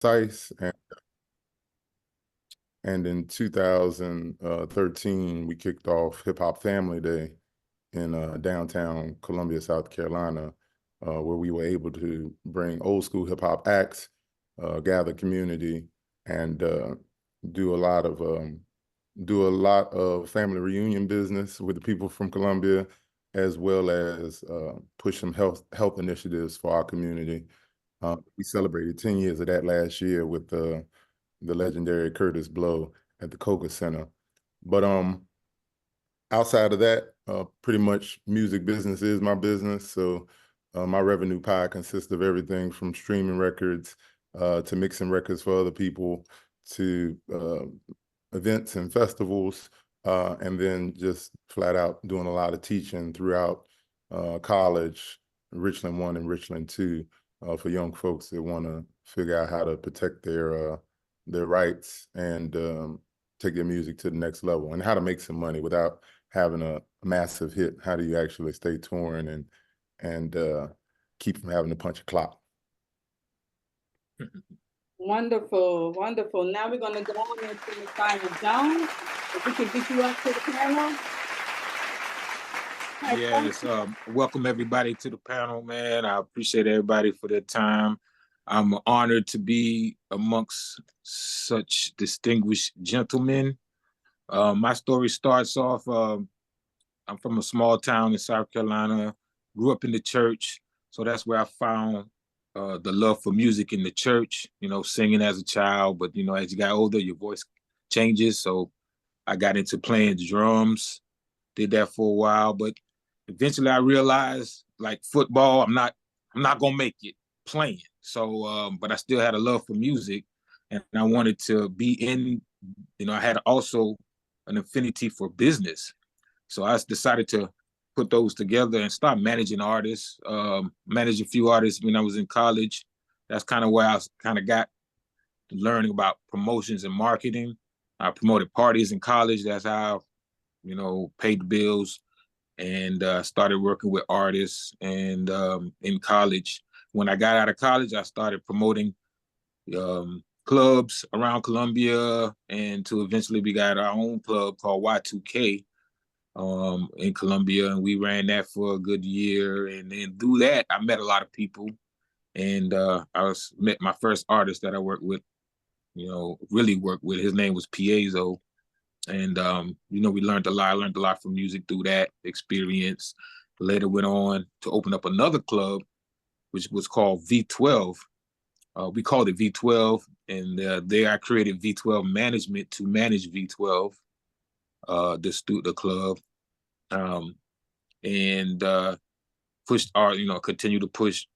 Precise, and in 2013 we kicked off Hip Hop Family Day in downtown Columbia, South Carolina, where we were able to bring old school hip hop acts, gather community, and do a lot of family reunion business with the people from Columbia, as well as push some health initiatives for our community. We celebrated 10 years of that last year with the legendary Curtis Blow at the Coca Center. But outside of that, pretty much music business is my business. So my revenue pie consists of everything from streaming records to mixing records for other people to events and festivals, and then just flat out doing a lot of teaching throughout college, Richland 1 and Richland 2, for young folks that want to figure out how to protect their rights and take their music to the next level, and how to make some money without having a massive hit. How do you actually stay touring and keep from having to punch a clock? Wonderful, wonderful. Now we're going to go on into Messiah Jones. If we can get you up to the panel. Yes, welcome everybody to the panel, man. I appreciate everybody for their time. I'm honored to be amongst such distinguished gentlemen. My story starts off, I'm from a small town in South Carolina, grew up in the church. So that's where I found the love for music in the church, you know, singing as a child. But, you know, as you got older, your voice changes. So I got into playing drums, did that for a while. But eventually I realized, like football, I'm not gonna make it playing. So, but I still had a love for music, and I wanted to be in, you know, I had also an affinity for business. So I decided to put those together and start managing artists, manage a few artists when I was in college. That's kind of where I kind of got learning about promotions and marketing. I promoted parties in college. That's how, you know, paid the bills, and started working with artists. And in college, when I got out of college, I started promoting clubs around Columbia, and to eventually we got our own club called Y2K in Columbia, and we ran that for a good year. And then through that, I met a lot of people, and met my first artist that I worked with, you know, really worked with. His name was Piezo. And, you know, we learned a lot. I learned a lot from music through that experience. Later went on to open up another club, which was called V12. We called it V12, and there I created V12 management to manage V12, the club, and pushed art, you know, continue to push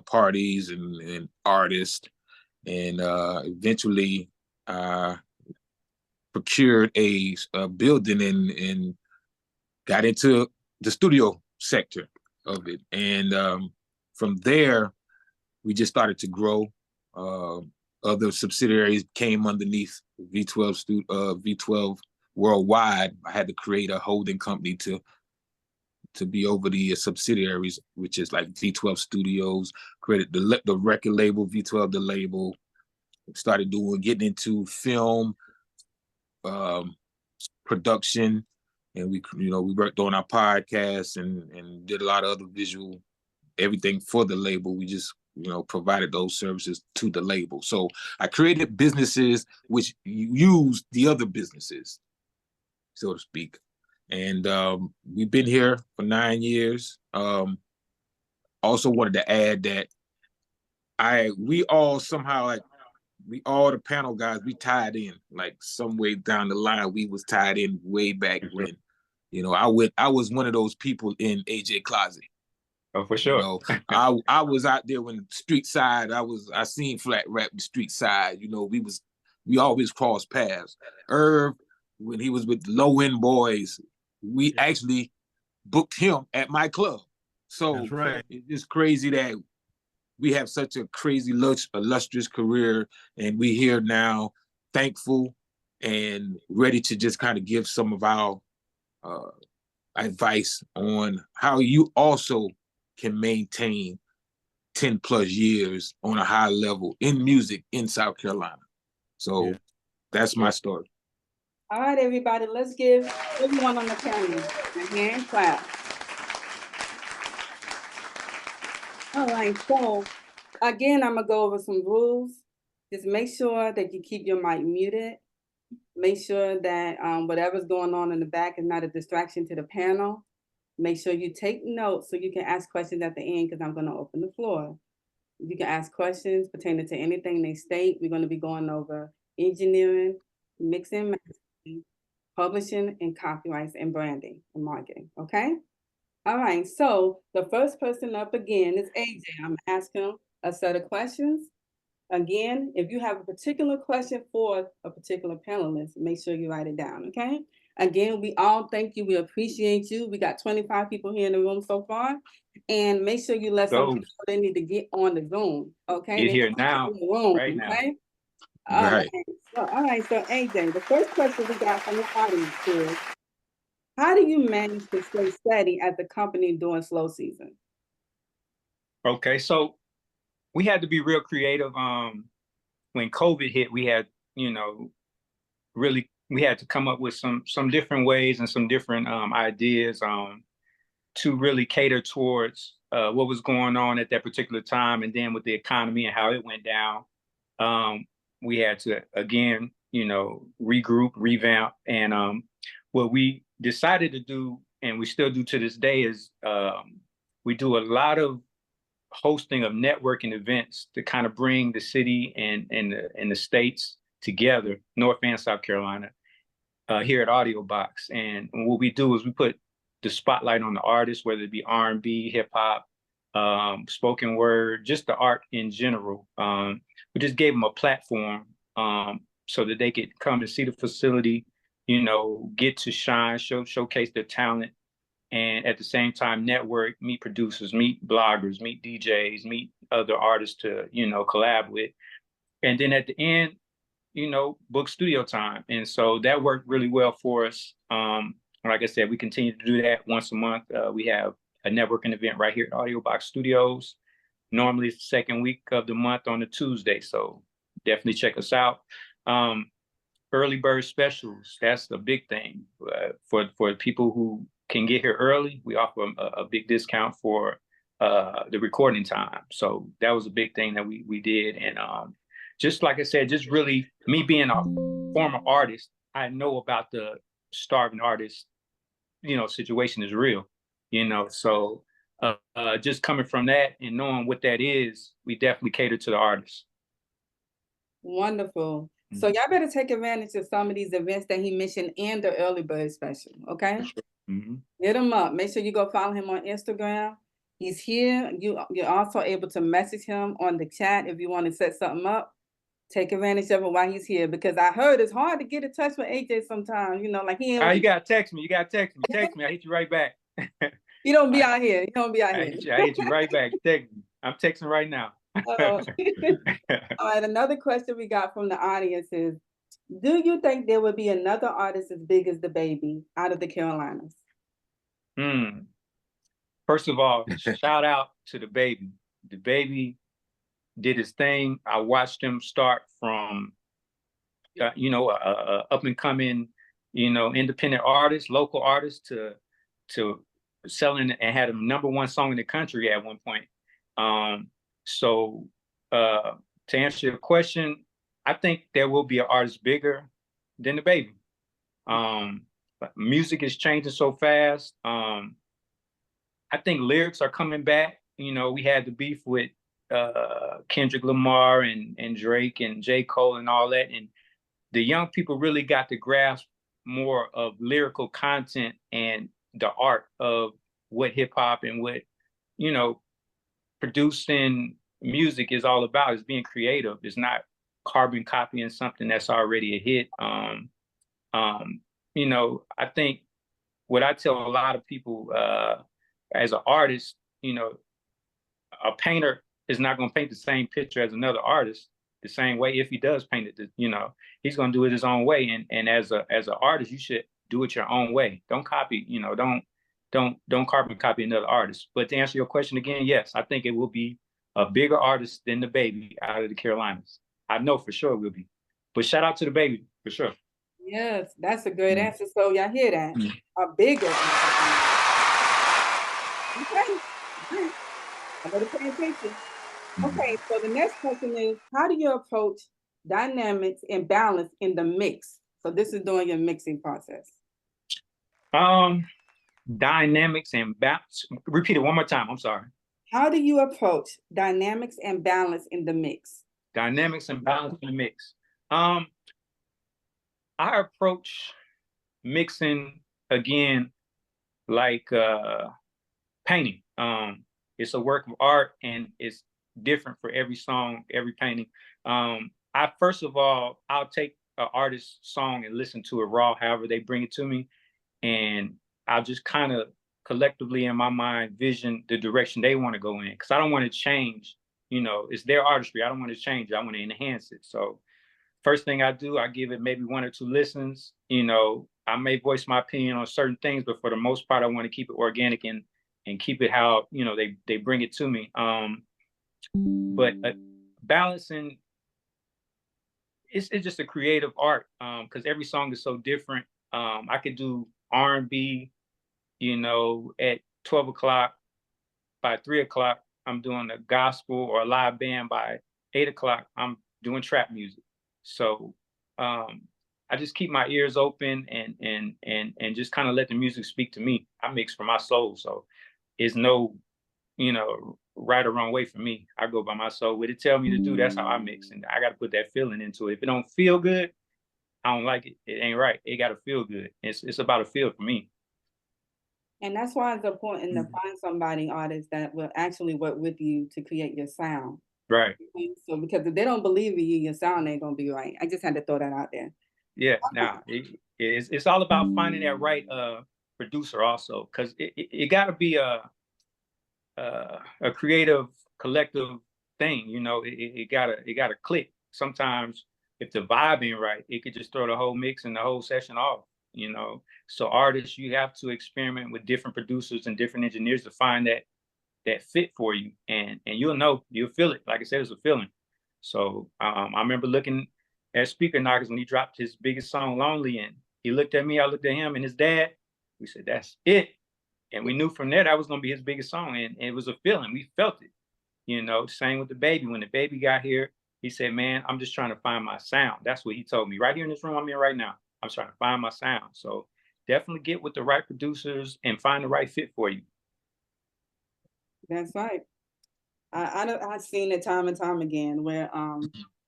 parties and artists, and eventually procured a building and got into the studio sector of it. And from there, we just started to grow. Other subsidiaries came underneath V12 worldwide. I had to create a holding company to be over the subsidiaries, which is like V12 Studios, created the record label, V12 the label, started getting into film, production, and we worked on our podcast and did a lot of other visual, everything for the label. We just, you know, provided those services to the label. So I created businesses which use the other businesses, so to speak. And we've been here for 9 years. Also wanted to add that we all somehow, like, we all, the panel guys, we tied in, like some way down the line, we was tied in way back when. You know, I was one of those people in AJ Closet. Oh, for sure. You know, I was out there when street side, I seen Flat Rap the street side. You know, we always crossed paths. Irv, when he was with Low End Boys, we actually booked him at my club. So that's right. It's just crazy that we have such a crazy, illustrious career, and we here now, thankful and ready to just kind of give some of our advice on how you also can maintain 10 plus years on a high level in music in South Carolina. So Yeah. that's my story. All right, everybody, let's give everyone on the panel a hand clap. All right, so again, I'm gonna go over some rules. Just make sure that you keep your mic muted. Make sure that whatever's going on in the back is not a distraction to the panel. Make sure you take notes so you can ask questions at the end because I'm gonna open the floor. You can ask questions pertaining to anything they state. We're gonna be going over engineering, mixing, mastering, publishing, and copyrights and branding and marketing, okay? All right, so the first person up again is AJ. I'm asking him a set of questions. Again, if you have a particular question for a particular panelist, make sure you write it down, okay? Again, we all thank you. We appreciate you. We got 25 people here in the room so far. And make sure you let some people know they need to get on the Zoom, okay? Get here now, in the room, right now. okay? Right. All right, so AJ, the first question we got from the audience is, how do you manage to stay steady at the company during slow season? Okay, so we had to be real creative. When COVID hit, we had, really, we had to come up with some different ways and some different ideas to really cater towards what was going on at that particular time. And then with the economy and how it went down, we had to, again, regroup, revamp. And what we decided to do, and we still do to this day, is we do a lot of hosting of networking events to kind of bring the city and the states together, North and South Carolina, here at Audio Box. And what we do is we put the spotlight on the artists, whether it be R&B, hip hop, spoken word, just the art in general. We just gave them a platform so that they could come and see the facility, get to shine, showcase their talent, and at the same time network, meet producers, meet bloggers, meet DJs, meet other artists to, collab with. And then at the end, book studio time. And so that worked really well for us. Like I said, we continue to do that once a month. We have a networking event right here at Audio Box Studios. Normally it's the second week of the month on a Tuesday. So definitely check us out. Early bird specials, that's the big thing. For people who can get here early, we offer a big discount for the recording time. So that was a big thing that we did. And just like I said, just really me being a former artist, I know about the starving artist, situation is real, so just coming from that and knowing what that is, we definitely cater to the artists. Wonderful. So y'all better take advantage of some of these events that he mentioned and the early bird special, okay? Hit him up. Make sure you go follow him on Instagram. He's here. You're also able to message him on the chat if you want to set something up. Take advantage of it while he's here, because I heard it's hard to get in touch with AJ sometimes, like he ain't. You gotta text me. Text me. I hit you right back. You don't be out here. I hit you right back. Text me. I'm texting right now. All right, another question we got from the audience is, do you think there would be another artist as big as DaBaby out of the Carolinas? First of all, shout out to DaBaby. DaBaby did his thing. I watched him start from, up and coming, independent artist, local artist, to selling and had a #1 song in the country at one point. So to answer your question, I think there will be an artist bigger than DaBaby. Music is changing so fast. I think lyrics are coming back. We had the beef with Kendrick Lamar and Drake and J. Cole and all that. And the young people really got to grasp more of lyrical content and the art of what hip hop and what, producing music is all about. Is being creative. It's not carbon copying something that's already a hit. I think what I tell a lot of people as an artist, a painter is not going to paint the same picture as another artist the same way. If he does paint it, he's going to do it his own way. And as an artist, you should do it your own way. Don't copy, don't carbon copy another artist. But to answer your question again, yes, I think it will be a bigger artist than the Baby out of the Carolinas. I know for sure we'll be. But shout out to the Baby for sure. Yes, that's a great Mm. answer. So y'all hear that? Mm. A bigger. Okay. Alright. I better pay attention. Okay, so the next question is, how do you approach dynamics and balance in the mix? So this is during your mixing process. Dynamics and balance. Repeat it one more time. I'm sorry. How do you approach dynamics and balance in the mix? Dynamics and balance in the mix. I approach mixing again like painting. It's a work of art and it's different for every song, every painting. I first of all, I'll take an artist's song and listen to it raw, however they bring it to me, and I'll just kind of collectively in my mind vision the direction they want to go in, because I don't want to change. You know, it's their artistry. I don't want to change it. I want to enhance it. So first thing I do, I give it maybe 1 or 2 listens. You know, I may voice my opinion on certain things, but for the most part, I want to keep it organic and keep it how, you know, they bring it to me. But balancing, it's just a creative art, because every song is so different. I could do R&B, you know, at 12 o'clock. By 3 o'clock, I'm doing a gospel or a live band. By 8 o'clock, I'm doing trap music. So I just keep my ears open and just kind of let the music speak to me. I mix for my soul, so it's no, you know, right or wrong way for me. I go by my soul. What it tell me to do, that's how I mix, and I got to put that feeling into it. If it don't feel good, I don't like it. It ain't right. It got to feel good. It's about a feel for me. And that's why it's important to find somebody, artist, that will actually work with you to create your sound. Right. So because if they don't believe in you, your sound ain't gonna be right. I just had to throw that out there. Yeah. Now it's all about finding that right producer also, because it got to be a creative collective thing. You know, it gotta click. Sometimes if the vibe ain't right, it could just throw the whole mix and the whole session off. You know, so artists, you have to experiment with different producers and different engineers to find that fit for you, and you'll feel it. Like I said, it's a feeling. So I remember looking at Speaker Knockers when he dropped his biggest song, Lonely, and he looked at me, I looked at him and his dad. We said, that's it. And we knew from there that was gonna be his biggest song. And it was a feeling. We felt it. You know, same with the Baby. When the Baby got here, he said, man, I'm just trying to find my sound. That's what he told me. Right here in this room I'm in right now. I'm trying to find my sound. So definitely get with the right producers and find the right fit for you. That's right. I've seen it time and time again where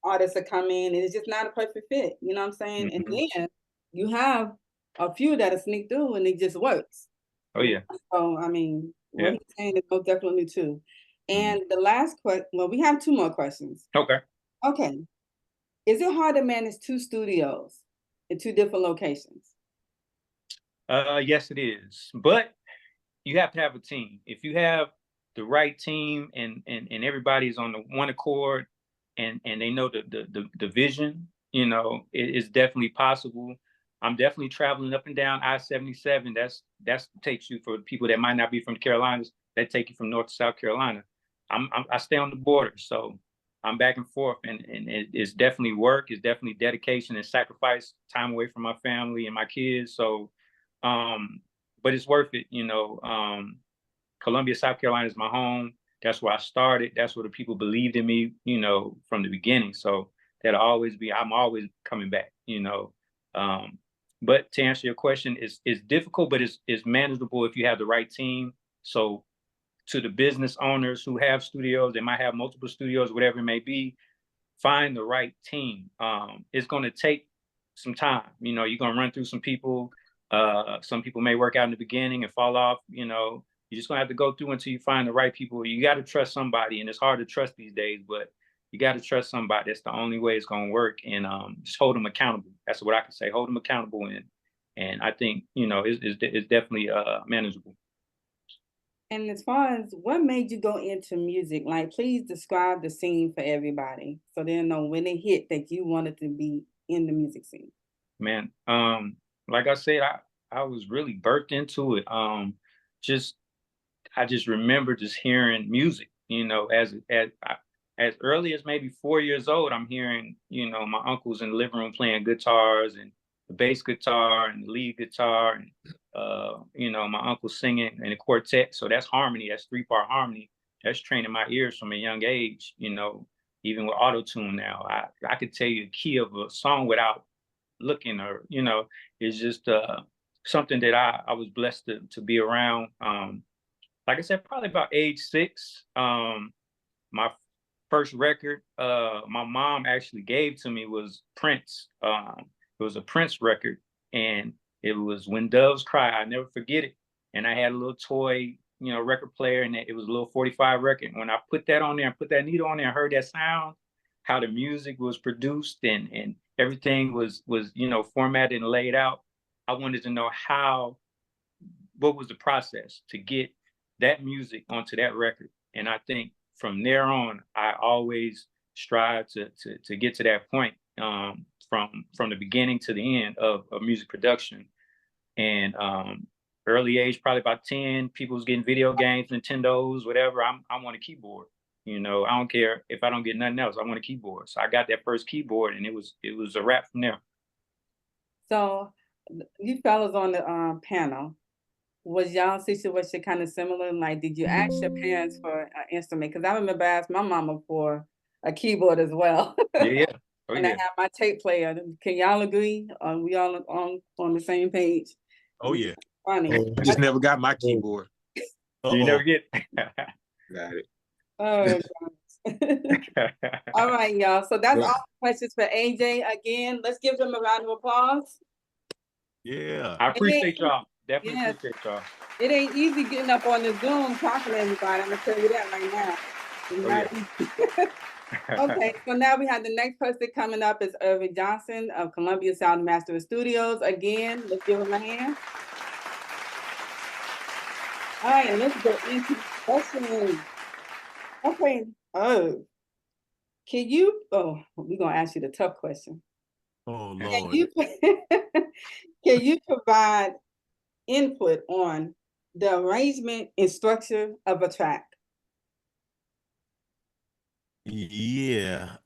artists are coming and it's just not a perfect fit. You know what I'm saying? And then you have a few that sneak through and it just works. Oh yeah. So I mean, what Yeah. he's saying is most definitely true. And the last question, well, we have 2 more questions. Okay. Okay. Is it hard to manage 2 studios in 2 different locations? Yes, it is. But you have to have a team. If you have the right team and everybody's on the one accord and they know the vision, you know, it's definitely possible. I'm definitely traveling up and down I-77. That's takes you, for people that might not be from the Carolinas, that take you from North to South Carolina. I stay on the border, so I'm back and forth, and it's definitely work. It's definitely dedication and sacrifice, time away from my family and my kids. So, but it's worth it, you know. Columbia, South Carolina is my home. That's where I started. That's where the people believed in me, you know, from the beginning. So that'll always be, I'm always coming back, you know. But to answer your question, it's difficult, but it's manageable if you have the right team. So to the business owners who have studios, they might have multiple studios, whatever it may be, find the right team. It's going to take some time. You know, you're going to run through some people. Some people may work out in the beginning and fall off. You know, you're just going to have to go through until you find the right people. You got to trust somebody, and it's hard to trust these days, but you got to trust somebody. That's the only way it's going to work. And just hold them accountable. That's what I can say. Hold them accountable. And I think, you know, it's definitely manageable. And as far as what made you go into music, like please describe the scene for everybody so they'll know when it hit that you wanted to be in the music scene. Man, like I said, I was really birthed into it. I just remember just hearing music, You know, as early as maybe 4 years old, I'm hearing, you know, my uncles in the living room playing guitars and the bass guitar and the lead guitar, and you know, my uncle singing in a quartet. So that's harmony. That's 3-part harmony. That's training my ears from a young age. You know, even with auto tune now, I could tell you the key of a song without looking, or you know, it's just something that I was blessed to be around. Like I said, probably about age 6. My first record my mom actually gave to me was Prince. It was a Prince record, and it was When Doves Cry. I never forget it. And I had a little toy, you know, record player, and it was a little 45 record. When I put that on there and put that needle on there and heard that sound, how the music was produced and everything was you know, formatted and laid out, I wanted to know what was the process to get that music onto that record. And I think from there on, I always strive to get to that point, from the beginning to the end of music production. And early age, probably about 10, people was getting video games, Nintendos, whatever. I want a keyboard. You know, I don't care if I don't get nothing else. I want a keyboard. So I got that first keyboard, and it was a wrap from there. So you fellas on the panel, was y'all situation kind of similar? Like, did you ask your parents for an instrument? Because I remember I asked my mama for a keyboard as well. Yeah. Oh, And I yeah. have my tape player. Can y'all agree? Are we all on the same page? Oh yeah. Funny. I just never got my keyboard. You never get. Got it. Oh, gosh. All right, y'all. So that's all the questions for AJ. Again, let's give them a round of applause. Yeah. I appreciate y'all. Definitely Yes. appreciate y'all. It ain't easy getting up on the Zoom talking to everybody. I'm gonna tell you that right now. It's not easy. Okay, so now we have the next person coming up is Irving Johnson of Columbia Sound Master Studios. Again, let's give him a hand. All right, let's go into questions. Okay, we're gonna ask you the tough question. Oh Can Lord. you can you provide input on the arrangement and structure of a track? Yeah.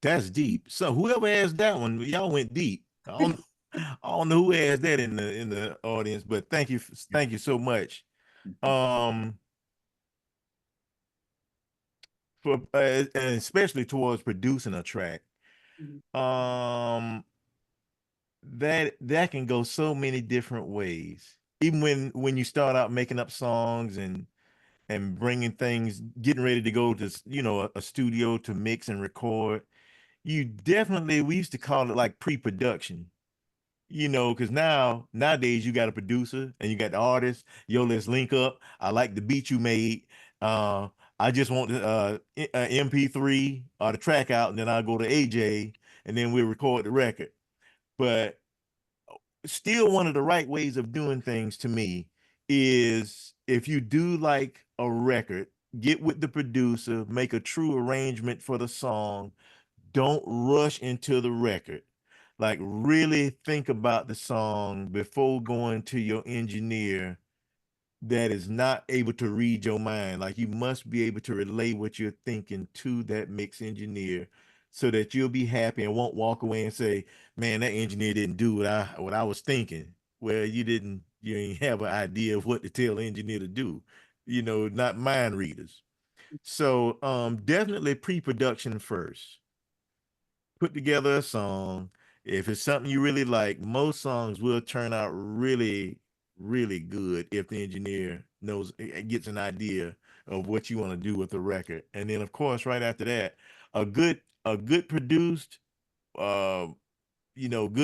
That's deep. So whoever asked that one, y'all went deep. I don't know who asked that in the audience, but thank you so much. For and especially towards producing a track. That can go so many different ways. Even when you start out making up songs and bringing things, getting ready to go to, you know, a studio to mix and record, we used to call it like pre-production, you know, because nowadays you got a producer and you got the artist. Yo, let's link up. I like the beat you made. I just want the MP3 or the track out, and then I'll go to AJ, and then we'll record the record. But still, one of the right ways of doing things to me is, if you do like a record, get with the producer, make a true arrangement for the song. Don't rush into the record. Like, really think about the song before going to your engineer that is not able to read your mind. Like, you must be able to relay what you're thinking to that mix engineer, so that you'll be happy and won't walk away and say, man, that engineer didn't do what I was thinking. Well, you didn't have an idea of what to tell the engineer to do. You know, not mind readers. So definitely pre-production first. Put together a song. If it's something you really like, most songs will turn out really, really good if the engineer gets an idea of what you want to do with the record. And then, of course, right after that, a good produced, good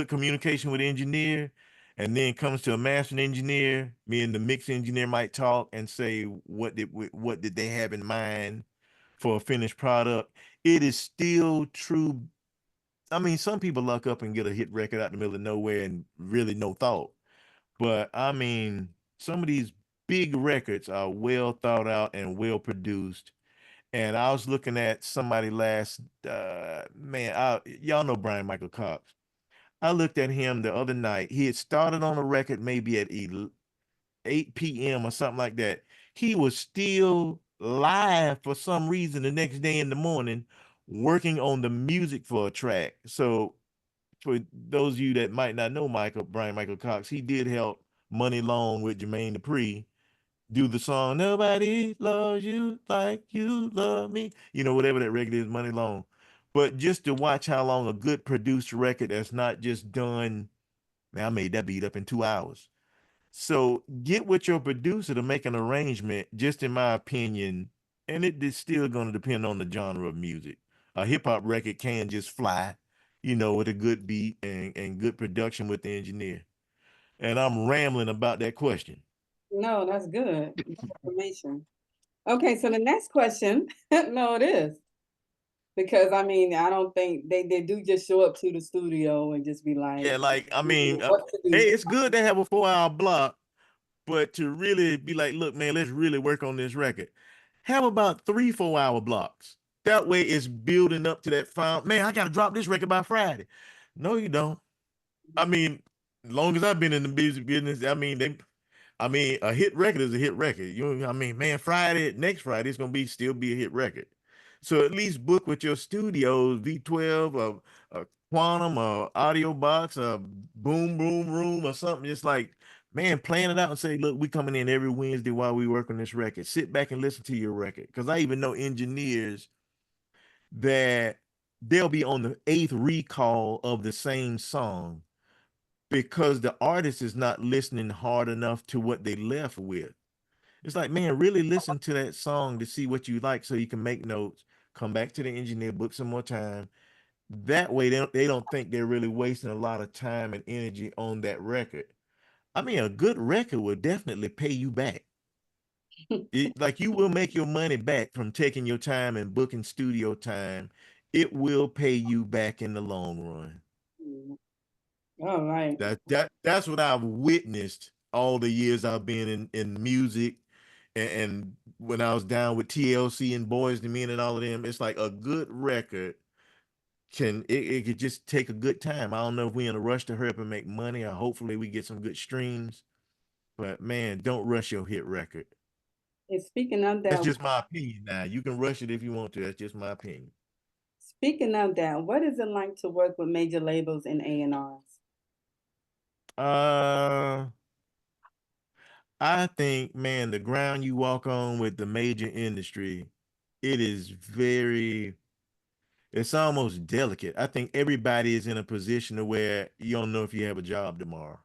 communication with the engineer, and then comes to a mastering engineer. Me and the mix engineer might talk and say, what did they have in mind for a finished product. It is still true. I mean, some people luck up and get a hit record out in the middle of nowhere and really no thought. But I mean, some of these big records are well thought out and well produced. And I was looking at somebody y'all know Brian Michael Cox. I looked at him the other night. He had started on a record maybe at 8 p.m. or something like that. he was still live for some reason the next day in the morning working on the music for a track. So for those of you that might not know Brian Michael Cox, he did help Money Long with Jermaine Dupri do the song "Nobody Loves You Like You Love Me," whatever that record is, Money Long. But just to watch how long a good produced record that's not just done, man, I made that beat up in 2 hours. So get with your producer to make an arrangement, just in my opinion, and it is still going to depend on the genre of music. A hip hop record can just fly, with a good beat and good production with the engineer. And I'm rambling about that question. No, that's good. Good information. Okay, so the next question, no, it is. Because I mean, I don't think they do just show up to the studio and just be like, Yeah, like, I mean, what to do. hey, it's good to have a 4-hour block, but to really be like, look, man, let's really work on this record. Have about 3 4-hour blocks. That way it's building up to that final, man, I got to drop this record by Friday. No, you don't. I mean, as long as I've been in the music business, I mean, a hit record is a hit record. Man, next Friday, it's gonna still be a hit record. So at least book with your studios, V12, a Quantum, a Audio Box, a Boom Boom Room, or something. Just like, man, plan it out and say, look, we coming in every Wednesday while we work on this record. Sit back and listen to your record. Because I even know engineers that they'll be on the 8th recall of the same song because the artist is not listening hard enough to what they left with. It's like, man, really listen to that song to see what you like so you can make notes, come back to the engineer, book some more time. That way they don't think they're really wasting a lot of time and energy on that record. I mean, a good record will definitely pay you back. Like, you will make your money back from taking your time and booking studio time. It will pay you back in the long run. All right. That's what I've witnessed all the years I've been in music, and when I was down with TLC and Boys to Men and all of them. It's like a good record it could just take a good time. I don't know if we're in a rush to hurry up and make money, or hopefully we get some good streams. But man, don't rush your hit record. And speaking of That's that, just my opinion. Now you can rush it if you want to. That's just my opinion. what is it like to work with major labels and A&Rs? I think, man, the ground you walk on with the major industry, it is it's almost delicate. I think everybody is in a position to where you don't know if you have a job tomorrow.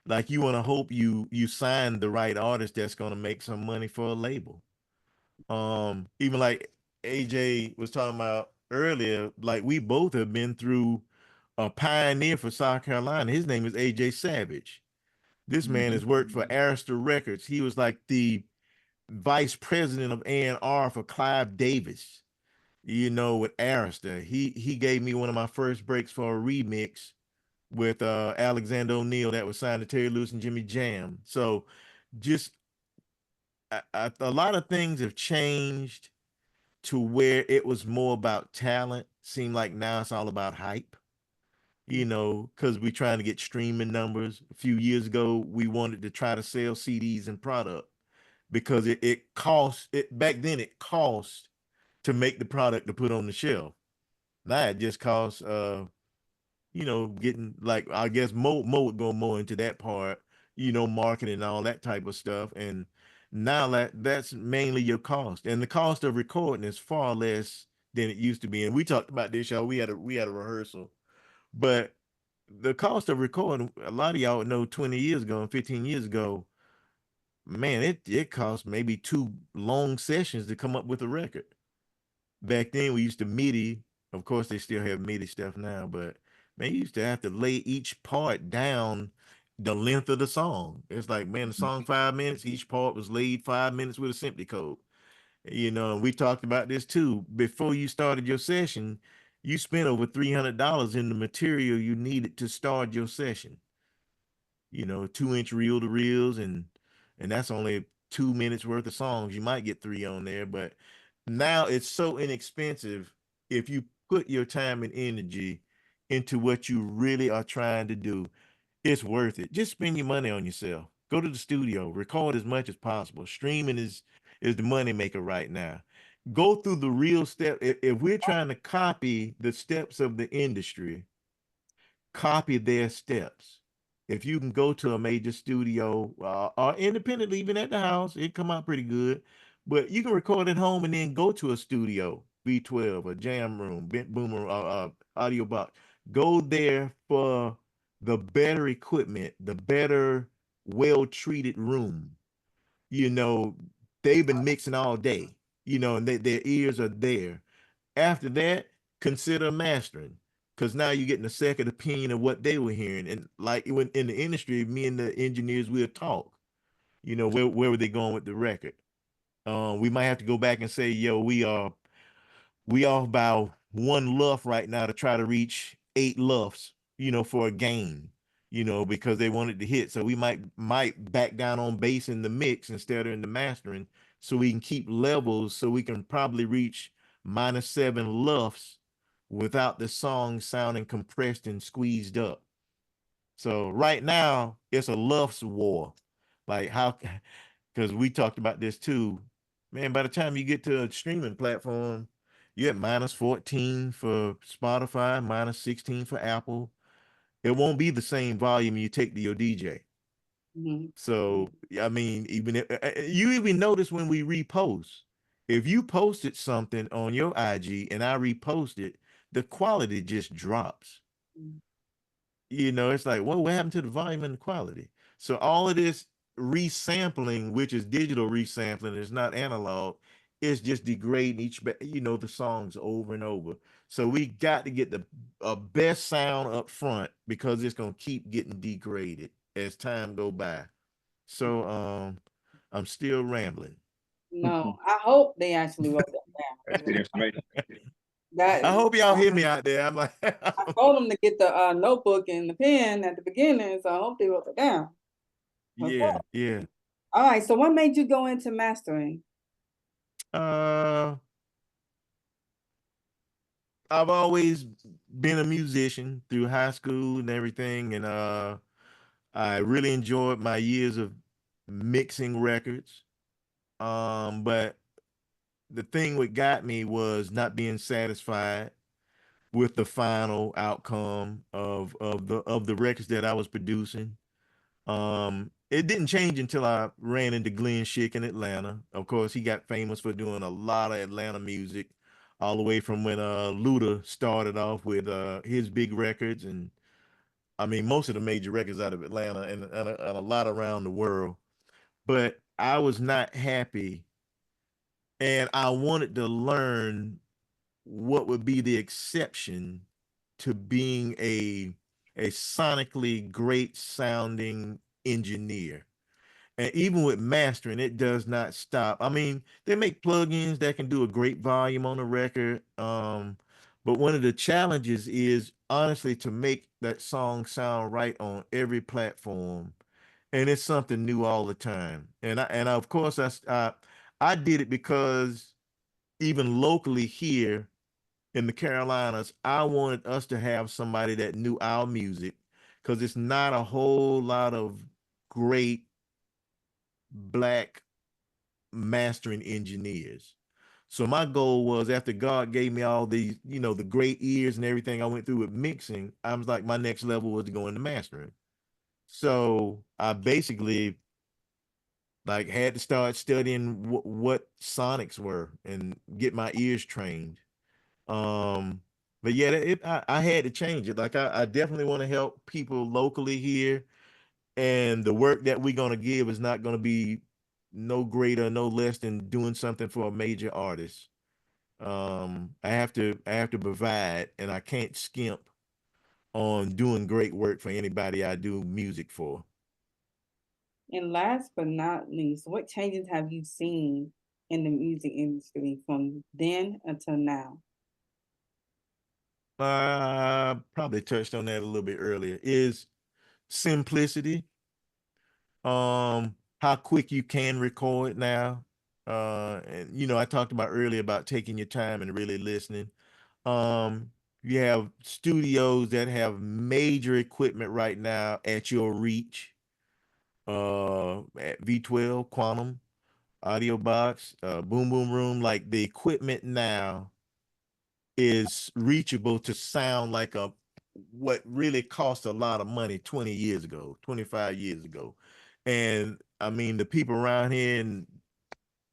Like, you want to hope you sign the right artist that's going to make some money for a label. Even like AJ was talking about earlier, like, we both have been through a pioneer for South Carolina. His name is AJ Savage. This man has worked for Arista Records. He was like the vice president of A&R for Clive Davis, with Arista. He gave me one of my first breaks for a remix with Alexander O'Neal that was signed to Terry Lewis and Jimmy Jam. So just a lot of things have changed to where it was more about talent. Seemed like now it's all about hype, because we're trying to get streaming numbers. A few years ago, we wanted to try to sell CDs and product because it cost it back then. It cost to make the product to put on the shelf. Now it just costs getting, like, I guess Mo would go more into that part, marketing and all that type of stuff. And now that's mainly your cost. And the cost of recording is far less than it used to be. And we talked about this, y'all. We had a rehearsal. But the cost of recording, a lot of y'all know 20 years ago and 15 years ago, man, it cost maybe 2 long sessions to come up with a record. Back then we used to MIDI. Of course, they still have MIDI stuff now, but man, you used to have to lay each part down the length of the song. It's like, man, the song 5 minutes, each part was laid 5 minutes with a simply code. And we talked about this too. Before you started your session, you spent over $300 in the material you needed to start your session. 2-inch reel to reels, and that's only 2 minutes worth of songs. You might get 3 on there, but now it's so inexpensive. If you put your time and energy into what you really are trying to do, it's worth it. Just spend your money on yourself. Go to the studio, record as much as possible. Streaming is the money maker right now. Go through the real step. If we're trying to copy the steps of the industry, copy their steps. If you can go to a major studio or independently, even at the house, it come out pretty good. But you can record at home and then go to a studio, V12, a jam room, bent boomer, audio box. Go there for the better equipment, the better, well-treated room. You know, they've been mixing all day, and their ears are there. After that, consider mastering, because now you're getting a second opinion of what they were hearing. And like when in the industry, me and the engineers will talk. Where were they going with the record? We might have to go back and say, yo, we off by one luff right now to try to reach 8 luffs, for a game, because they wanted to hit. So we might back down on bass in the mix instead of in the mastering, so we can keep levels, so we can probably reach -7 luffs without the song sounding compressed and squeezed up. So right now it's a luffs war. Like how, because we talked about this too, man. By the time you get to a streaming platform, you're at -14 for Spotify, -16 for Apple. It won't be the same volume you take to your DJ. Mhm. So I mean, even if, you even notice when we repost, if you posted something on your IG and I repost it, the quality just drops. Mm. It's like, what happened to the volume and the quality? So all of this resampling, which is digital resampling, is not analog, it's just degrading the songs over and over. So we got to get the best sound up front, because it's gonna keep getting degraded as time go by. So I'm still rambling. No, I hope they actually wrote that That's down. good information. I hope y'all hear me out there. I'm like, I told them to get the notebook and the pen at the beginning, so I hope they wrote it down. Okay. yeah. All right. So what made you go into mastering? Uh, I've always been a musician through high school and everything, and I really enjoyed my years of mixing records. But the thing what got me was not being satisfied with the final outcome of the records that I was producing. It didn't change until I ran into Glenn Schick in Atlanta. Of course, he got famous for doing a lot of Atlanta music, all the way from when Luda started off with his big records, and I mean most of the major records out of Atlanta, and a lot around the world. But I was not happy, and I wanted to learn what would be the exception to being a sonically great sounding engineer. And even with mastering, it does not stop. I mean, they make plugins that can do a great volume on a record. But one of the challenges is honestly to make that song sound right on every platform. And it's something new all the time. And of course I did it because even locally here in the Carolinas, I wanted us to have somebody that knew our music, because it's not a whole lot of great black mastering engineers. So my goal was, after God gave me all these, the great ears and everything I went through with mixing, I was like, my next level was to go into mastering. So I basically like had to start studying what sonics were and get my ears trained. Um, but yeah, I had to change it. Like I definitely want to help people locally here, and the work that we're gonna give is not gonna be no greater, no less than doing something for a major artist. I have to provide, and I can't skimp on doing great work for anybody I do music for. And last but not least, what changes have you seen in the music industry from then until now? Probably touched on that a little bit earlier. Is simplicity. How quick you can record now. And I talked about earlier about taking your time and really listening. You have studios that have major equipment right now at your reach. at V12, Quantum, Audio Box, Boom Boom Room. Like the equipment now is reachable to sound like what really cost a lot of money 20 years ago, 25 years ago. And I mean, the people around here and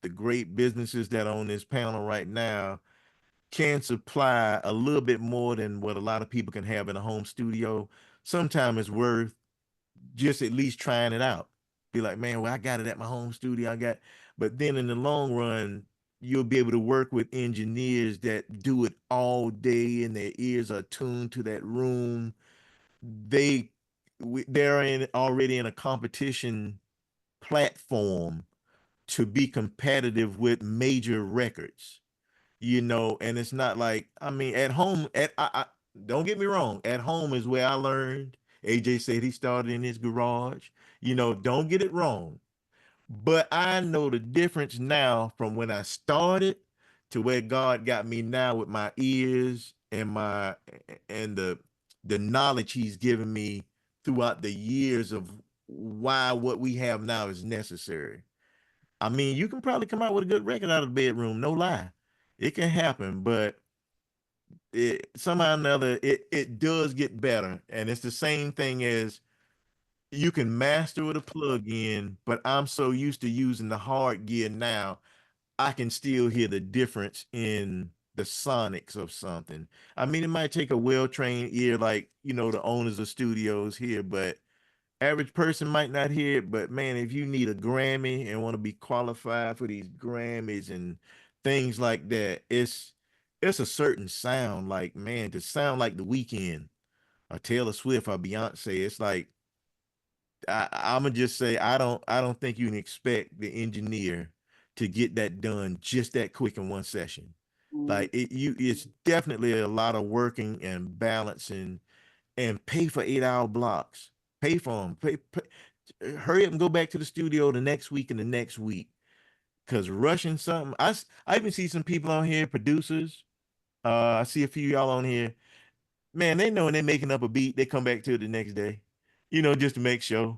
the great businesses that are on this panel right now can supply a little bit more than what a lot of people can have in a home studio. Sometimes it's worth just at least trying it out. Be like, man, well, I got it at my home studio. But then in the long run, you'll be able to work with engineers that do it all day and their ears are tuned to that room. They're already in a competition platform to be competitive with major records, and it's not like, I mean, at home, don't get me wrong, at home is where I learned. AJ said he started in his garage, don't get it wrong. But I know the difference now from when I started to where God got me now with my ears and the knowledge he's given me throughout the years of why what we have now is necessary. I mean, you can probably come out with a good record out of the bedroom, no lie. It can happen, but somehow or another, it does get better. And it's the same thing as you can master with a plug-in, but I'm so used to using the hard gear now, I can still hear the difference in the sonics of something. I mean, it might take a well-trained ear, like, the owners of studios here, but average person might not hear it. But man, if you need a Grammy and want to be qualified for these Grammys and things like that, it's a certain sound. Like, man, to sound like The Weeknd or Taylor Swift or Beyonce, it's like, I'm gonna just say I don't think you can expect the engineer to get that done just that quick in one session. Like it's definitely a lot of working and balancing, and pay for 8-hour blocks. Pay for them. Hurry up and go back to the studio the next week and the next week. Cause rushing something, I even see some people on here, producers. I see a few of y'all on here. Man, they know when they're making up a beat, they come back to it the next day, just to make sure.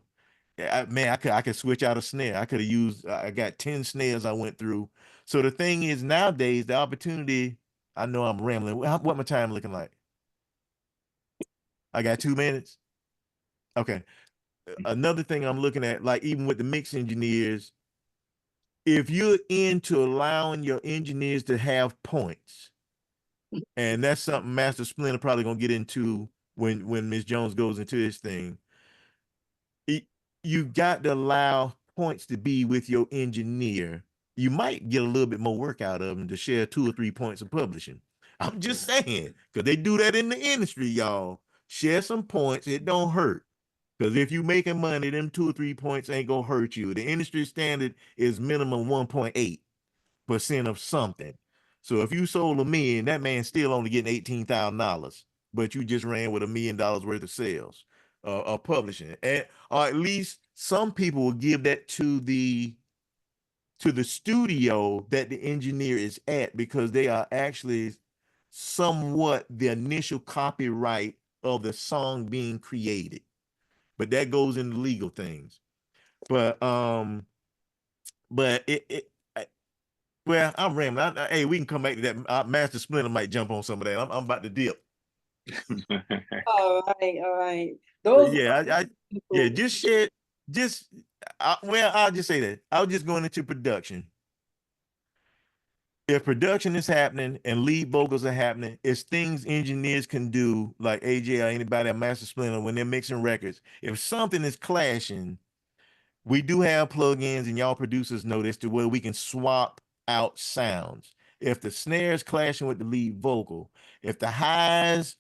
Yeah, man, I could switch out a snare. I could have used. I got 10 snares I went through. So the thing is, nowadays the opportunity. I know I'm rambling. What my time looking like? I got 2 minutes. Okay. Another thing I'm looking at, like even with the mix engineers, if you're into allowing your engineers to have points, and that's something Master Splinter probably gonna get into when Ms. Jones goes into this thing. You got to allow points to be with your engineer. You might get a little bit more work out of them to share 2 or 3 points of publishing. I'm just saying, because they do that in the industry, y'all. Share some points, it don't hurt. Because if you making money, them 2 or 3 points ain't gonna hurt you. The industry standard is minimum 1.8% of something. So if you sold $1 million, that man's still only getting $18,000, but you just ran with $1 million worth of sales, of publishing, or at least some people will give that to the studio that the engineer is at, because they are actually somewhat the initial copyright of the song being created. But that goes into legal things. But well, I'm rambling. Hey, we can come back to that. Master Splinter might jump on some of that. I'm about to dip. All right. Those Yeah, just share. I'll just say that. I was just going into production. If production is happening and lead vocals are happening, it's things engineers can do, like AJ or anybody at Master Splinter when they're mixing records. If something is clashing, we do have plugins, and y'all producers know this, to where we can swap out sounds. If the snare is clashing with the lead vocal, if the highs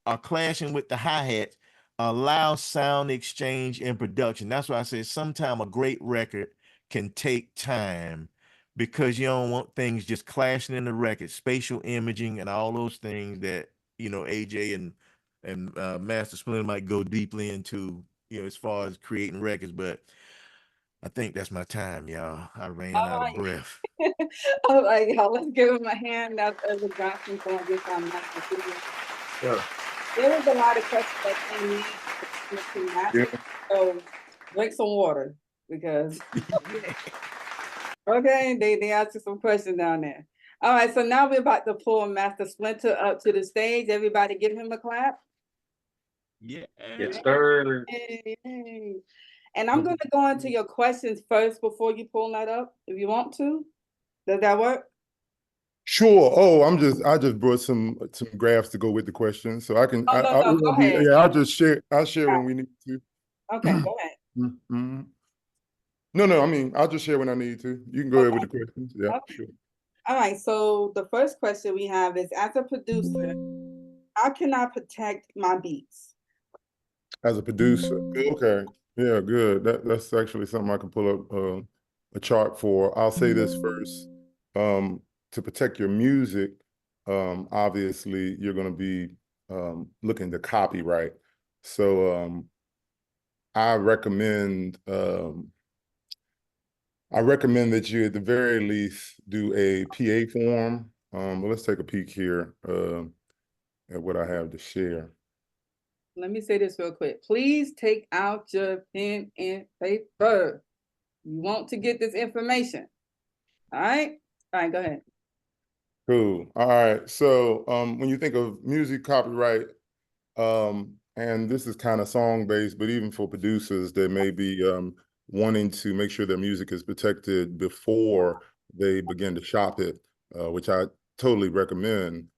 are clashing with the hi-hats, allow sound exchange in production. That's why I say sometimes a great record can take time, because you don't want things just clashing in the record, spatial imaging and all those things that, AJ and Master Splinter might go deeply into, as far as creating records. But I think that's my time, y'all. I ran out of breath. All right, y'all, let's give him a hand. That's Ezra Johnson going to get on Master Splinter. Yeah. There was a lot of questions that came in. Yeah. So drink some water. because okay, they asked you some questions down there. All right, so now we're about to pull Master Splinter up to the stage. Everybody give him a clap. Yeah. Yes, sir. Yay, yay. And I'm gonna go into your questions first before you pull that up, if you want to. Does that work? Sure. Oh, I just brought some graphs to go with the questions, so I can. Oh, no, no, go ahead. Yeah, I'll just share. I'll share when we need to. Okay, go ahead. Mhm. No. I mean, I'll just share when I need to. You can go ahead with the questions. Yeah, Okay. sure. All right, so the first question we have is, as a producer, how can I protect my beats? As a producer, okay, yeah, good. That's actually something I can pull up a chart for. I'll say this first. To protect your music, obviously you're going to be looking to copyright. So I recommend that you at the very least do a PA form. But let's take a peek here at what I have to share. Let me say this real quick. Please take out your pen and paper. You want to get this information. All right? All right, go ahead. Cool. All right. So when you think of music copyright, and this is kind of song-based, but even for producers, they may be wanting to make sure their music is protected before they begin to shop it, which I totally recommend.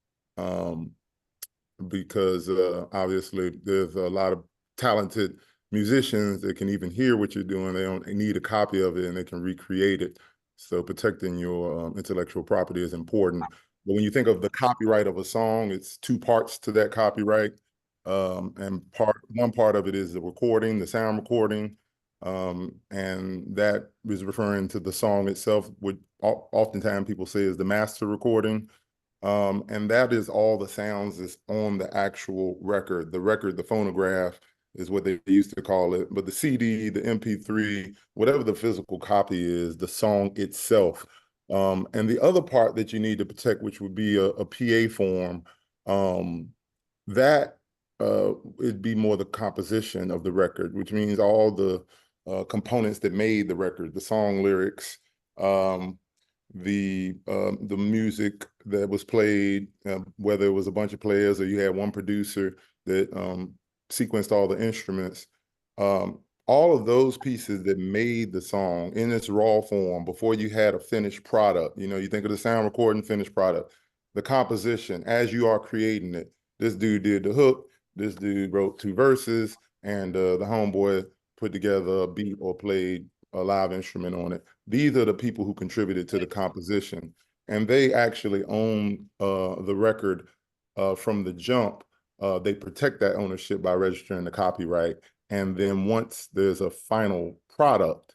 Because obviously there's a lot of talented musicians that can even hear what you're doing. They don't need a copy of it and they can recreate it. So protecting your intellectual property is important. But when you think of the copyright of a song, it's two parts to that copyright. And one part of it is the recording, the sound recording. And that is referring to the song itself, which oftentimes people say is the master recording. And that is all the sounds that's on the actual record. The record, the phonograph is what they used to call it. But the CD, the MP3, whatever the physical copy is, the song itself. And the other part that you need to protect, which would be a PA form, that it'd be more the composition of the record, which means all the components that made the record, the song lyrics, the music that was played, whether it was a bunch of players or you had one producer that sequenced all the instruments, all of those pieces that made the song in its raw form before you had a finished product. You know, you think of the sound recording, finished product, the composition as you are creating it. This dude did the hook, this dude wrote 2 verses, and the homeboy put together a beat or played a live instrument on it. These are the people who contributed to the composition, and they actually own the record from the jump. They protect that ownership by registering the copyright. And then once there's a final product,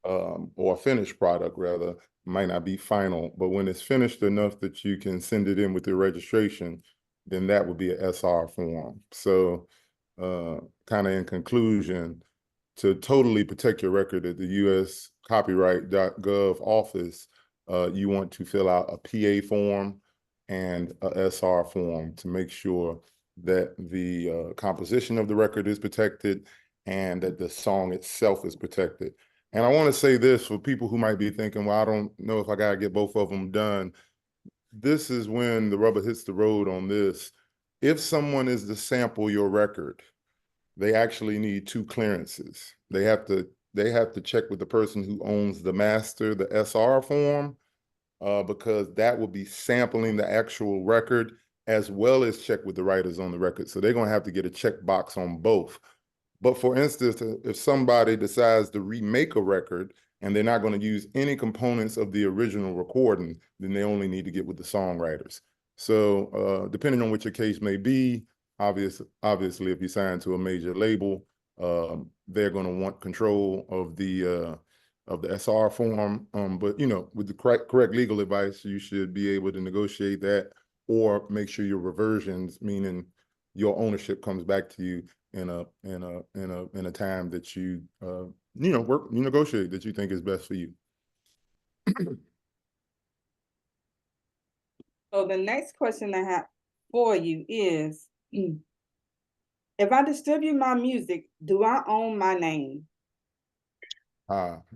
or a finished product rather, might not be final, but when it's finished enough that you can send it in with your registration, then that would be an SR form. So kind of in conclusion, to totally protect your record at the US Copyright.gov office, you want to fill out a PA form and a SR form to make sure that the composition of the record is protected and that the song itself is protected. And I want to say this for people who might be thinking, well, I don't know if I got to get both of them done. This is when the rubber hits the road on this. If someone is to sample your record, they actually need 2 clearances. They have to check with the person who owns the master, the SR form, because that will be sampling the actual record, as well as check with the writers on the record. So they're going to have to get a checkbox on both. But for instance, if somebody decides to remake a record and they're not going to use any components of the original recording, then they only need to get with the songwriters. So depending on what your case may be, obviously, if you sign to a major label, they're going to want control of the SR form. But you know, with the correct legal advice, you should be able to negotiate that, or make sure your reversions, meaning your ownership, comes back to you in a time that you negotiate that you think is best for you. So the next question I have for you is, if I distribute my music, do I own my name?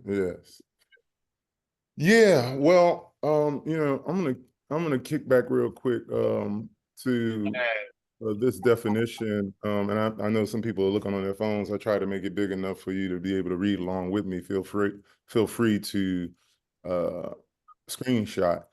Yes. Yeah, well, I'm gonna kick back real quick to this definition. And I know some people are looking on their phones. I try to make it big enough for you to be able to read along with me. Feel free to uh screenshot.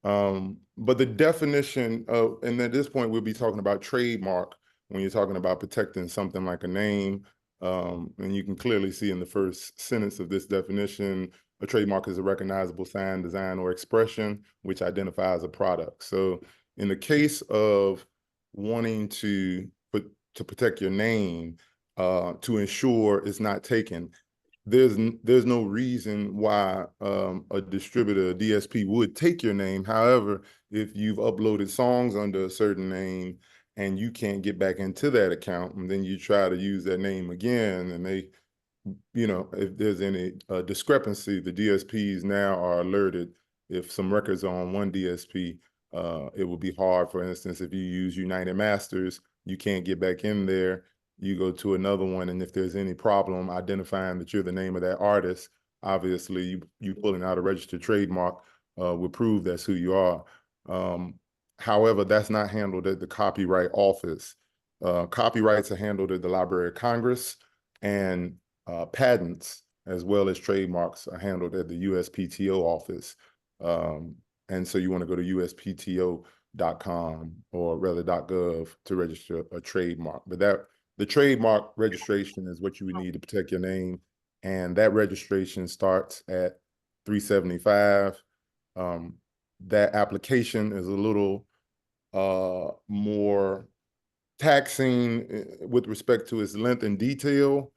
But the definition of, and at this point we'll be talking about trademark when you're talking about protecting something like a name. And you can clearly see in the first sentence of this definition, a trademark is a recognizable sign, design, or expression which identifies a product. So in the case of wanting to protect your name, to ensure it's not taken, there's no reason why a distributor, a DSP, would take your name. However, if you've uploaded songs under a certain name and you can't get back into that account, and then you try to use that name again, and they, if there's any discrepancy, the DSPs now are alerted. If some records are on one DSP, it will be hard. For instance, if you use United Masters, you can't get back in there. You go to another one, and if there's any problem identifying that you're the name of that artist, obviously you pulling out a registered trademark would prove that's who you are. However, that's not handled at the Copyright Office. Copyrights are handled at the Library of Congress, and patents as well as trademarks are handled at the USPTO office. And so you want to go to uspto.com or rather .gov to register a trademark. But the trademark registration is what you would need to protect your name. And that registration starts at $375. That application is a little more taxing with respect to its length and detail.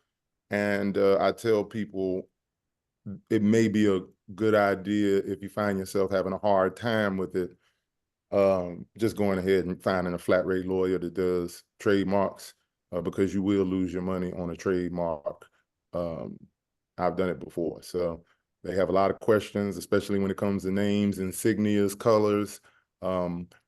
And I tell people it may be a good idea if you find yourself having a hard time with it, just going ahead and finding a flat rate lawyer that does trademarks, because you will lose your money on a trademark. I've done it before. So they have a lot of questions, especially when it comes to names, insignias, colors,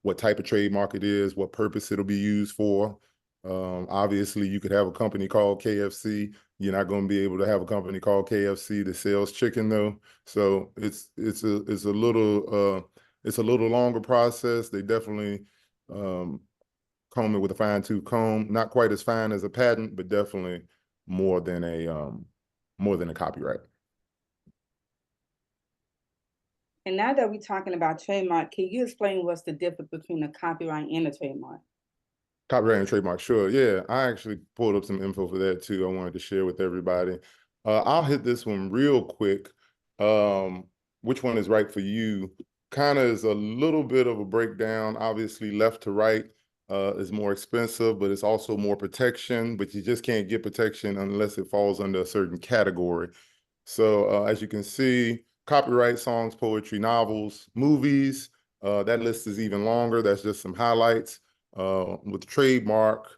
what type of trademark it is, what purpose it'll be used for. Obviously, you could have a company called KFC. You're not going to be able to have a company called KFC that sells chicken, though. So it's a little longer process. They definitely comb it with a fine-tooth comb. Not quite as fine as a patent, but definitely more than a copyright. And now that we're talking about trademark, can you explain what's the difference between a copyright and a trademark? Copyright and trademark, sure. Yeah, I actually pulled up some info for that too. I wanted to share with everybody. I'll hit this one real quick. Which one is right for you? Kind of is a little bit of a breakdown. Obviously, left to right is more expensive, but it's also more protection. But you just can't get protection unless it falls under a certain category. So as you can see, copyright, songs, poetry, novels, movies. That list is even longer. That's just some highlights. With trademark,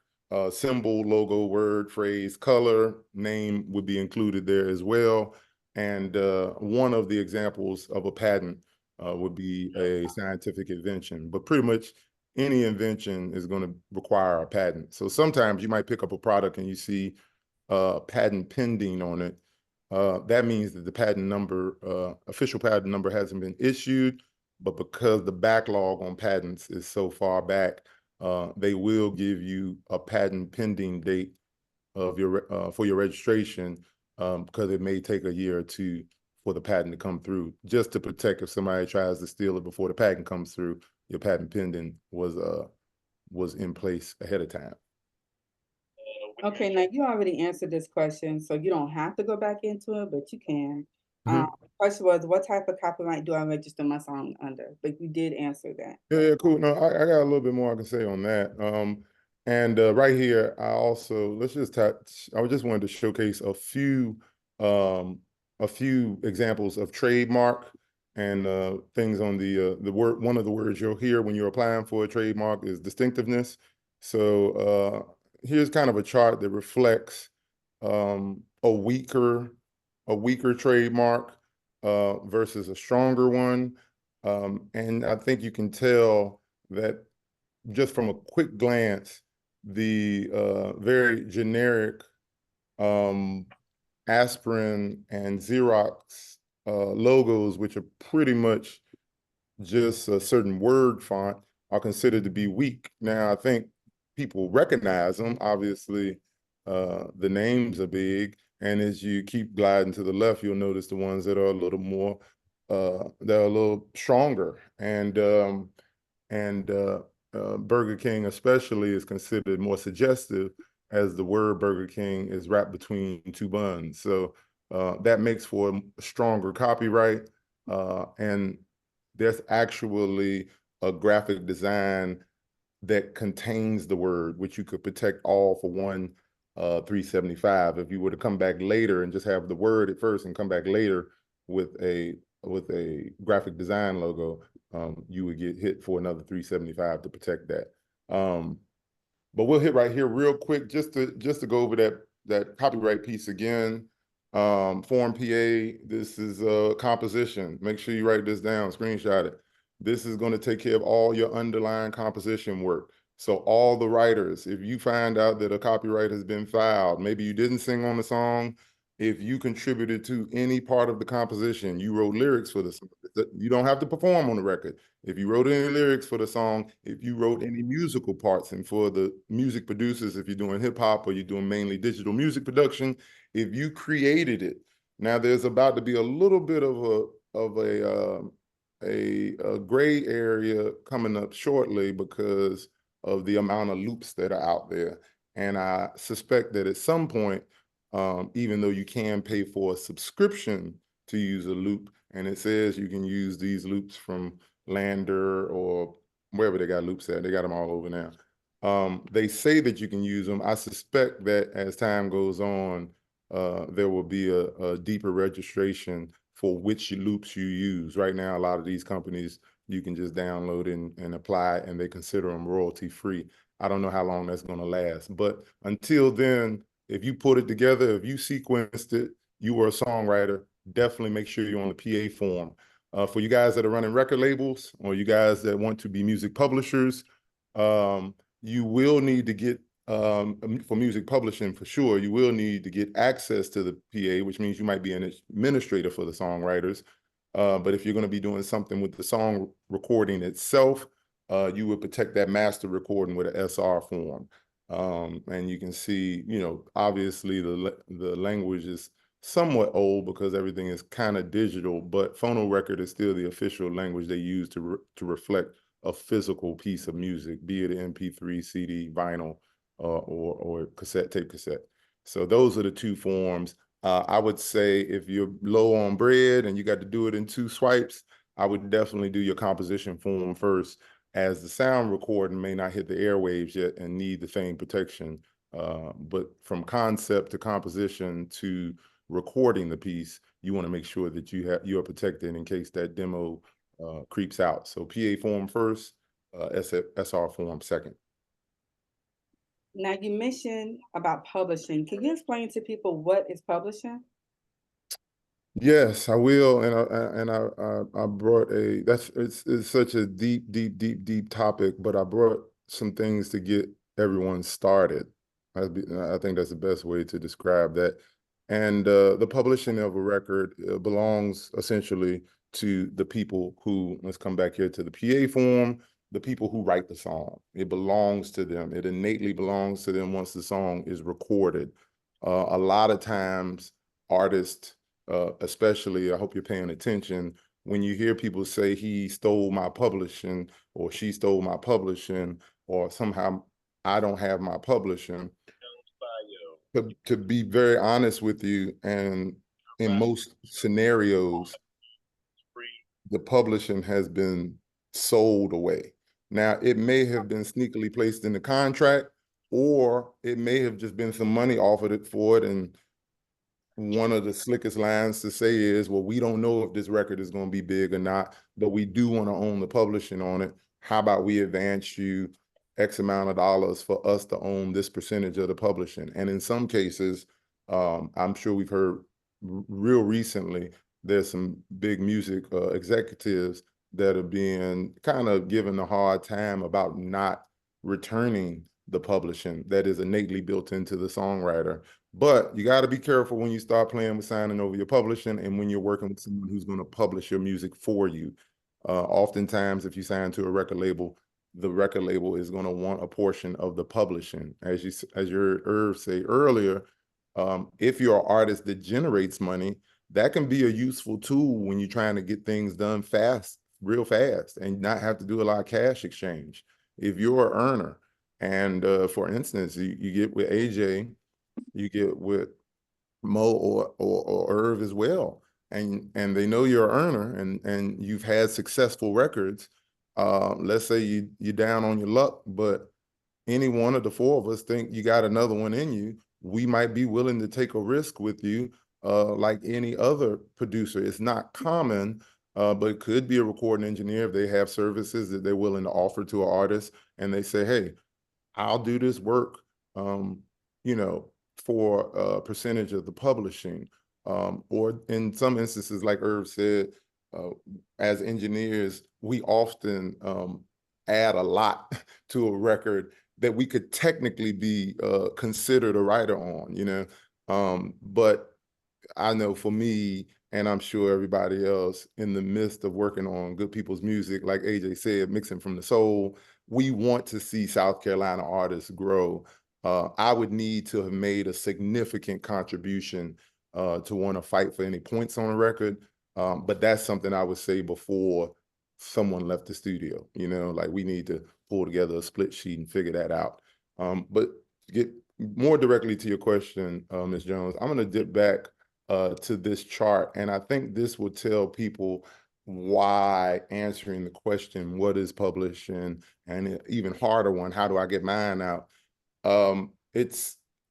symbol, logo, word, phrase, color, name would be included there as well. And one of the examples of a patent would be a scientific invention, but pretty much any invention is going to require a patent. So sometimes you might pick up a product and you see patent pending on it. That means that the patent number, official patent number hasn't been issued, but because the backlog on patents is so far back, they will give you a patent pending date of your for your registration, because it may take a year or two for the patent to come through, just to protect if somebody tries to steal it before the patent comes through. Your patent pending was in place ahead of time. Okay, now you already answered this question, so you don't have to go back into it, but you can. The question was, what type of copyright do I register my song under? But you did answer that. Yeah, cool. No, I got a little bit more I can say on that. And right here, I also I just wanted to showcase a few examples of trademark and things on the word. One of the words you'll hear when you're applying for a trademark is distinctiveness. So here's kind of a chart that reflects a weaker trademark versus a stronger one. And I think you can tell that just from a quick glance, the very generic Aspirin and Xerox logos, which are pretty much just a certain word font, are considered to be weak. Now, I think people recognize them. Obviously, the names are big, and as you keep gliding to the left, you'll notice the ones that are a little more, they're a little stronger. And Burger King especially is considered more suggestive, as the word Burger King is wrapped between two buns. So that makes for a stronger copyright. And there's actually a graphic design that contains the word, which you could protect all for one 375. If you were to come back later and just have the word at first and come back later with a graphic design logo, you would get hit for another 375 to protect that. But we'll hit right here real quick just to go over that copyright piece again. Form PA, this is a composition. Make sure you write this down, screenshot it. This is going to take care of all your underlying composition work. So all the writers, if you find out that a copyright has been filed, maybe you didn't sing on the song, if you contributed to any part of the composition, you wrote lyrics for the song, you don't have to perform on the record. If you wrote any lyrics for the song, if you wrote any musical parts, and for the music producers, if you're doing hip hop or you're doing mainly digital music production, if you created it. Now there's about to be a little bit of a gray area coming up shortly because of the amount of loops that are out there. And I suspect that at some point, even though you can pay for a subscription to use a loop, and it says you can use these loops from Lander or wherever they got loops at, they got them all over now. They say that you can use them. I suspect that as time goes on, there will be a deeper registration for which loops you use. Right now, a lot of these companies, you can just download and apply, and they consider them royalty free. I don't know how long that's going to last, but until then, if you put it together, if you sequenced it, you were a songwriter, definitely make sure you're on the PA form. For you guys that are running record labels, or you guys that want to be music publishers, you will need to get, for music publishing for sure, you will need to get access to the PA, which means you might be an administrator for the songwriters. But if you're going to be doing something with the song recording itself, you would protect that master recording with an SR form. And you can see, you know, obviously the language is somewhat old because everything is kind of digital, but phonorecord is still the official language they use to reflect a physical piece of music, be it an MP3, CD, vinyl, or cassette, tape cassette. So those are the two forms. I would say if you're low on bread and you got to do it in 2 swipes, I would definitely do your composition form first, as the sound recording may not hit the airwaves yet and need the same protection. But from concept to composition to recording the piece, you want to make sure that you are protected in case that demo creeps out. So PA form first, SR form second. Now you mentioned about publishing. Can you explain to people what is publishing? Yes, I will, and I brought it's such a deep topic, but I brought some things to get everyone started. I think that's the best way to describe that. And the publishing of a record belongs essentially to the people who, let's come back here to the PA form, the people who write the song. It belongs to them. It innately belongs to them once the song is recorded. A lot of times, artists, especially, I hope you're paying attention, when you hear people say he stole my publishing or she stole my publishing or somehow I don't have my publishing. To be very honest with you, and in most scenarios, the publishing has been sold away. Now, it may have been sneakily placed in the contract, or it may have just been some money offered it for it, and one of the slickest lines to say is, well, we don't know if this record is going to be big or not, but we do want to own the publishing on it. How about we advance you X amount of dollars for us to own this percentage of the publishing? And in some cases, I'm sure we've heard real recently, there's some big music executives that are being kind of given a hard time about not returning the publishing that is innately built into the songwriter. But you got to be careful when you start playing with signing over your publishing and when you're working with someone who's going to publish your music for you. Oftentimes, if you sign to a record label, the record label is going to want a portion of the publishing. As your Irv say earlier, if you're an artist that generates money, that can be a useful tool when you're trying to get things done fast, real fast, and not have to do a lot of cash exchange. If you're an earner, and for instance, you get with AJ, you get with Mo or Irv as well, and they know you're an earner and you've had successful records. Let's say you're down on your luck, but any one of the four of us think you got another one in you, we might be willing to take a risk with you, like any other producer. It's not common, but it could be a recording engineer if they have services that they're willing to offer to an artist, and they say, hey, I'll do this work, you know, for a percentage of the publishing. Or in some instances, like Irv said, as engineers, we often add a lot to a record that we could technically be considered a writer on, you know. But I know for me, and I'm sure everybody else, in the midst of working on good people's music, like AJ said, mixing from the soul, we want to see South Carolina artists grow. I would need to have made a significant contribution to want to fight for any points on a record. But that's something I would say before someone left the studio, you know, like we need to pull together a split sheet and figure that out. But to get more directly to your question, Ms. Jones, I'm going to dip back to this chart. And I think this will tell people why answering the question, what is publishing, and an even harder one, how do I get mine out?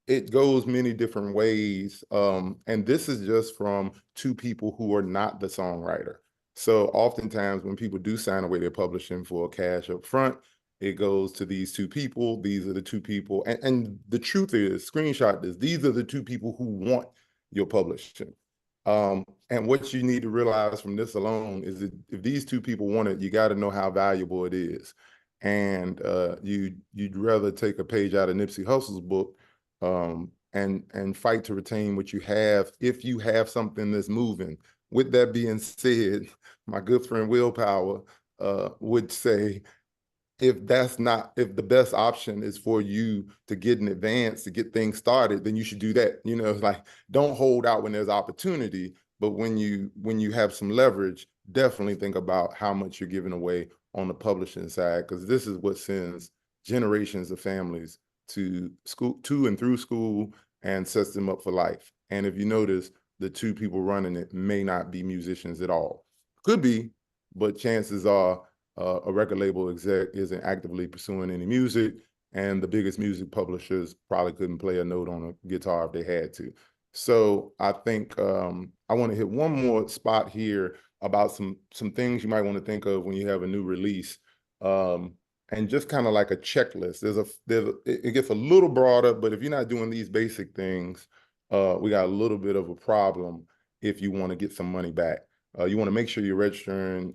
It goes many different ways. And this is just from two people who are not the songwriter. So oftentimes when people do sign away their publishing for cash up front, it goes to these two people. These are the two people. And the truth is, screenshot this, these are the two people who want your publishing. And what you need to realize from this alone is that if these two people want it, you got to know how valuable it is. And you'd rather take a page out of Nipsey Hussle's book and fight to retain what you have if you have something that's moving. With that being said, my good friend Willpower would say, if the best option is for you to get in advance to get things started, then you should do that. You know, like, don't hold out when there's opportunity, but when you have some leverage, definitely think about how much you're giving away on the publishing side, because this is what sends generations of families to school, to and through school, and sets them up for life. And if you notice, the two people running it may not be musicians at all. Could be, but chances are a record label exec isn't actively pursuing any music, and the biggest music publishers probably couldn't play a note on a guitar if they had to. So I think I want to hit one more spot here about some things you might want to think of when you have a new release, and just kind of like a checklist. It gets a little broader, but if you're not doing these basic things, we got a little bit of a problem if you want to get some money back. You want to make sure you're registering,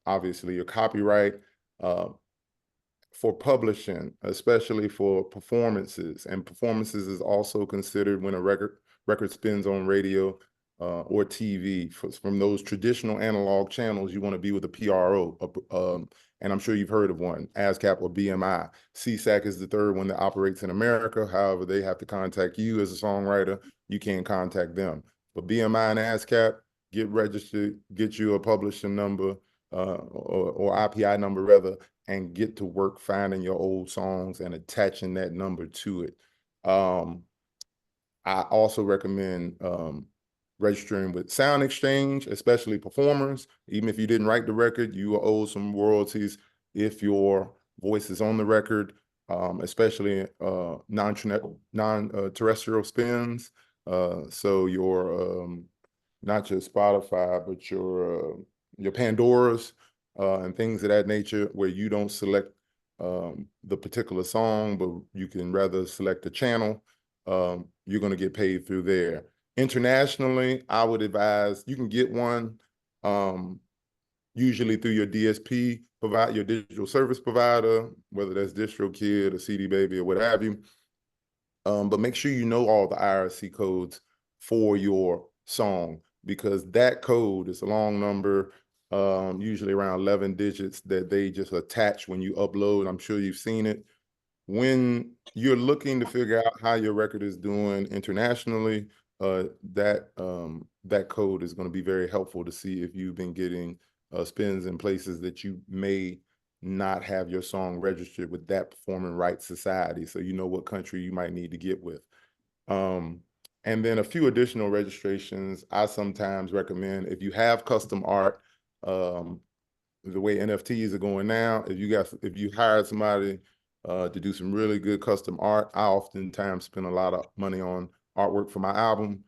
obviously, your copyright, for publishing, especially for performances. And performances is also considered when a record spins on radio or TV. From those traditional analog channels, you want to be with a PRO, and I'm sure you've heard of one, ASCAP or BMI. SESAC is the third one that operates in America. However, they have to contact you as a songwriter. You can't contact them. But BMI and ASCAP, get registered, get you a publishing number, or IPI number rather, and get to work finding your old songs and attaching that number to it. I also recommend registering with Sound Exchange, especially performers. Even if you didn't write the record, you will owe some royalties if your voice is on the record, especially non-terrestrial spins. So your not just Spotify, but your Pandoras and things of that nature, where you don't select the particular song, but you can rather select the channel. You're going to get paid through there. Internationally, I would advise you can get one. usually through your DSP your digital service provider, whether that's DistroKid or CD Baby or what have you. But make sure you know all the IRC codes for your song, because that code is a long number, usually around 11 digits, that they just attach when you upload. I'm sure you've seen it. When you're looking to figure out how your record is doing internationally, that code is going to be very helpful to see if you've been getting spins in places that you may not have your song registered with that performing rights society, so you know what country you might need to get with. And then a few additional registrations I sometimes recommend. If you have custom art, the way NFTs are going now, if you hired somebody to do some really good custom art, I oftentimes spend a lot of money on artwork for my album.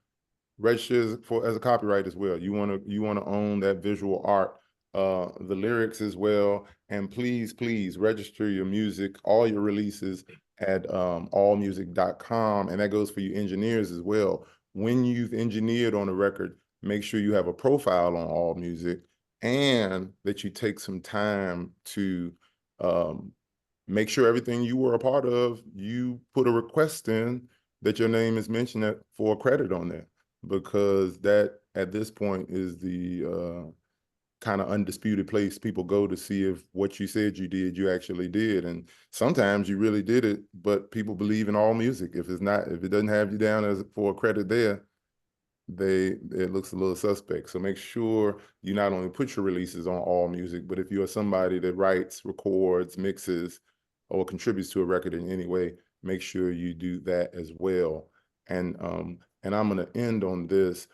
Register as a copyright as well. You want to own that visual art, the lyrics as well, and please register your music, all your releases at allmusic.com, and that goes for you engineers as well. When you've engineered on a record, make sure you have a profile on AllMusic, and that you take some time to make sure everything you were a part of, you put a request in that your name is mentioned for credit on there, because that at this point is the kind of undisputed place people go to see if what you said you did, you actually did. And sometimes you really did it, but people believe in AllMusic. If it doesn't have you down as for a credit there, it looks a little suspect. So make sure you not only put your releases on AllMusic, but if you're somebody that writes, records, mixes, or contributes to a record in any way, make sure you do that as well. And I'm going to end on this.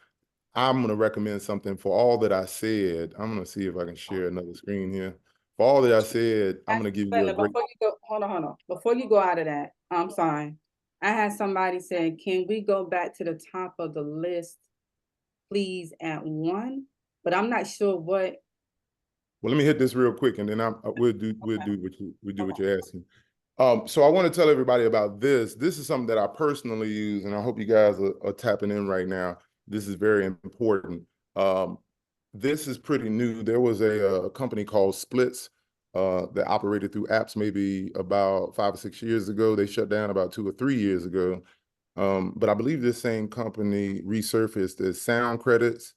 I'm going to recommend something for all that I said. I'm going to see if I can share another screen here. For all that I said, I'm going to give you a great... Before you go, hold on. Before you go out of that, I'm sorry. I had somebody say, can we go back to the top of the list, please, at 1? But I'm not sure what... Well, let me hit this real quick, and then we'll do what you're asking. So I want to tell everybody about this. This is something that I personally use, and I hope you guys are tapping in right now. This is very important. This is pretty new. There was a company called Splits that operated through apps maybe about 5 or 6 years ago. They shut down about 2 or 3 years ago. But I believe this same company resurfaced as Sound Credits.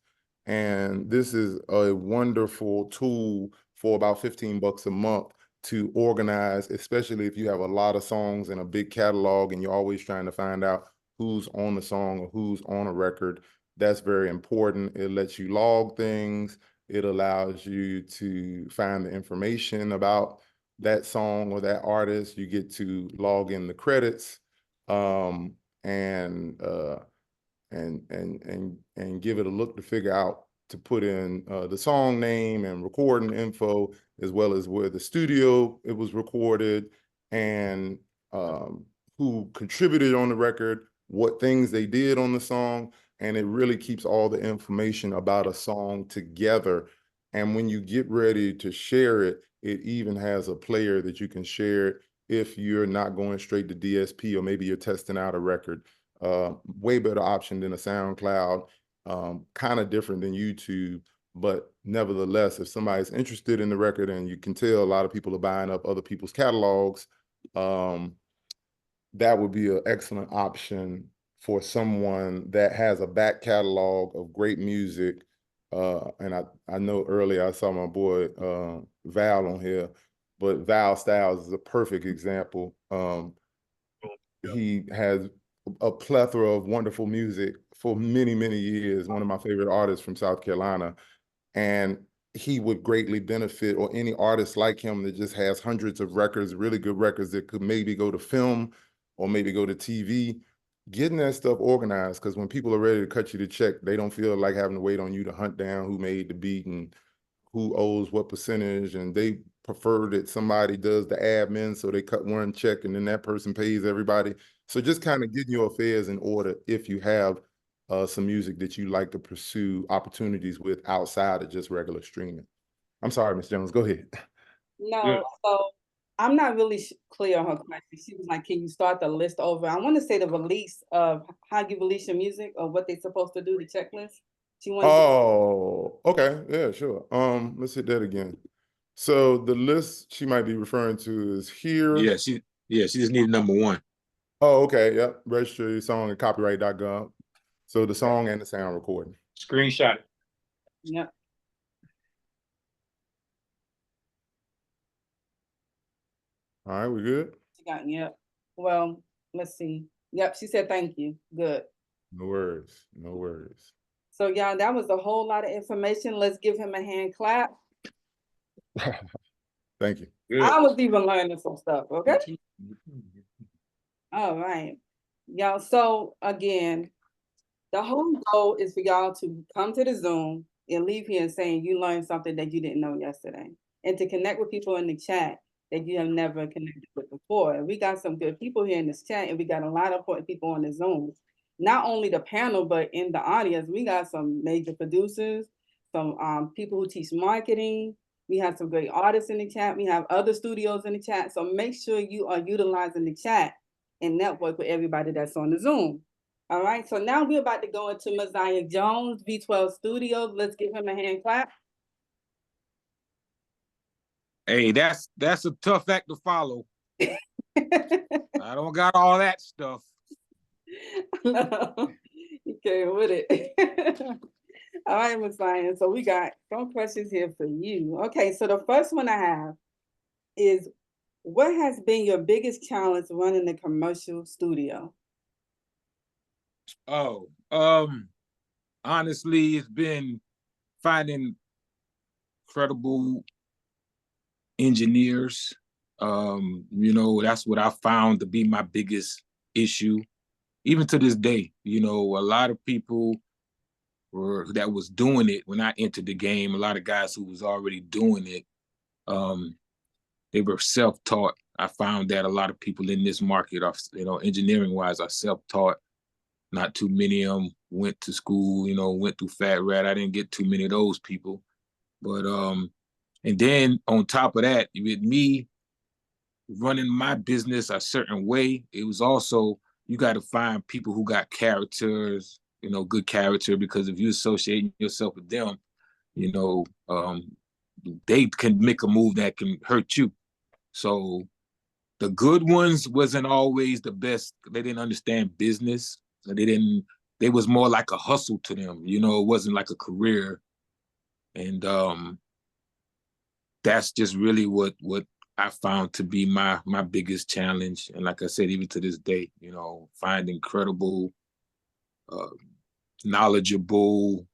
And this is a wonderful tool for about $15 a month to organize, especially if you have a lot of songs in a big catalog and you're always trying to find out who's on the song or who's on a record. That's very important. It lets you log things. It allows you to find the information about that song or that artist. You get to log in the credits and give it a look to figure out, to put in the song name and recording info, as well as where the studio it was recorded, and who contributed on the record, what things they did on the song. And it really keeps all the information about a song together. And when you get ready to share it, it even has a player that you can share it if you're not going straight to DSP, or maybe you're testing out a record. Way better option than a SoundCloud, kind of different than YouTube, but nevertheless, if somebody's interested in the record, and you can tell a lot of people are buying up other people's catalogs, that would be an excellent option for someone that has a back catalog of great music. And I know earlier I saw my boy Val on here, but Val Styles is a perfect example. He has a plethora of wonderful music for many, many years, one of my favorite artists from South Carolina. And he would greatly benefit, or any artist like him that just has hundreds of records, really good records that could maybe go to film or maybe go to TV, getting that stuff organized. Because when people are ready to cut you the check, they don't feel like having to wait on you to hunt down who made the beat and who owes what percentage, and they prefer that somebody does the admin, so they cut one check and then that person pays everybody. So just kind of getting your affairs in order if you have some music that you like to pursue opportunities with outside of just regular streaming. I'm sorry, Ms. Jones, go ahead. No, so I'm not really clear on her question. She was like, can you start the list over? I want to say the release of how you release your music, or what they're supposed to do, the checklist. She wanted Oh, okay. Yeah, sure. Let's hit that again. So the list she might be referring to is here. Yeah, she just needed number one. Oh, okay. Yep. Register your song at copyright.gov. So the song and the sound recording. Screenshot it. Yep. All right, we good? She got, yep. Well, let's see. Yep, she said thank you. Good. No worries. No worries. So y'all, that was a whole lot of information. Let's give him a hand clap. Thank you. I was even learning some stuff, okay? All right. Y'all, so again, the whole goal is for y'all to come to the Zoom and leave here saying you learned something that you didn't know yesterday, and to connect with people in the chat that you have never connected with before. And we got some good people here in this chat, and we got a lot of important people on the Zoom. Not only the panel, but in the audience, we got some major producers, some people who teach marketing. We have some great artists in the chat. We have other studios in the chat. So make sure you are utilizing the chat and network with everybody that's on the Zoom. All right, so now we're about to go into Messiah Jones, V12 Studios. Let's give him a hand clap. Hey, that's a tough act to follow. I don't got all that stuff. You came with it. All right, Messiah. So we got some questions here for you. Okay, so the first one I have is, what has been your biggest challenge running a commercial studio? Oh, honestly, it's been finding credible engineers. You know, that's what I found to be my biggest issue. Even to this day, you know, a lot of people that was doing it when I entered the game, a lot of guys who was already doing it, they were self-taught. I found that a lot of people in this market are, you know, engineering-wise, are self-taught. Not too many of them went to school, you know, went through Fat Rat. I didn't get too many of those people. But and then on top of that, with me running my business a certain way, it was also, you got to find people who got characters, you know, good character, because if you associate yourself with them, you know, they can make a move that can hurt you. So the good ones wasn't always the best. They didn't understand business. They was more like a hustle to them, you know, it wasn't like a career. And that's just really what I found to be my biggest challenge. And like I said, even to this day, you know, finding credible, knowledgeable,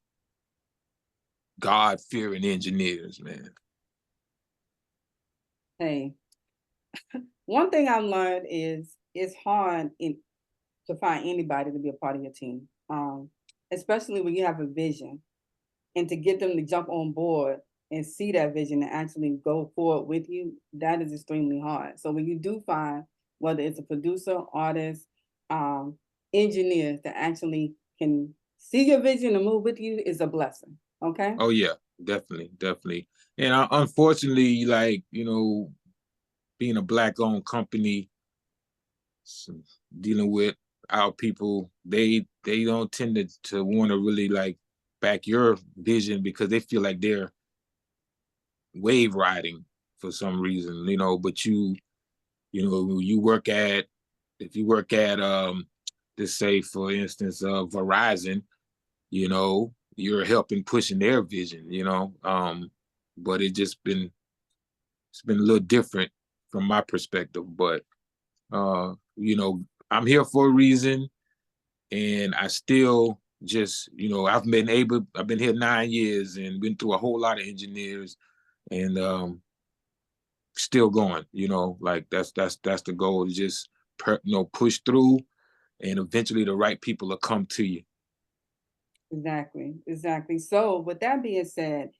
God-fearing engineers, man. Hey, one thing I've learned is it's hard to find anybody to be a part of your team, especially when you have a vision, and to get them to jump on board and see that vision and actually go forward with you, that is extremely hard. So when you do find, whether it's a producer, artist, engineers that actually can see your vision and move with you, is a blessing. Okay. Oh yeah, definitely. And unfortunately, like, you know, being a Black-owned company, dealing with our people, they don't tend to want to really like back your vision, because they feel like they're wave riding for some reason, you know. But you know, if you work at let's say for instance Verizon, you know, you're helping pushing their vision, you know. But it's been a little different from my perspective. But you know, I'm here for a reason, and I still just, you know, I've been here 9 years and been through a whole lot of engineers, and still going, you know, like that's the goal, to just you know, push through, and eventually the right people will come to you. Exactly. So with that being said,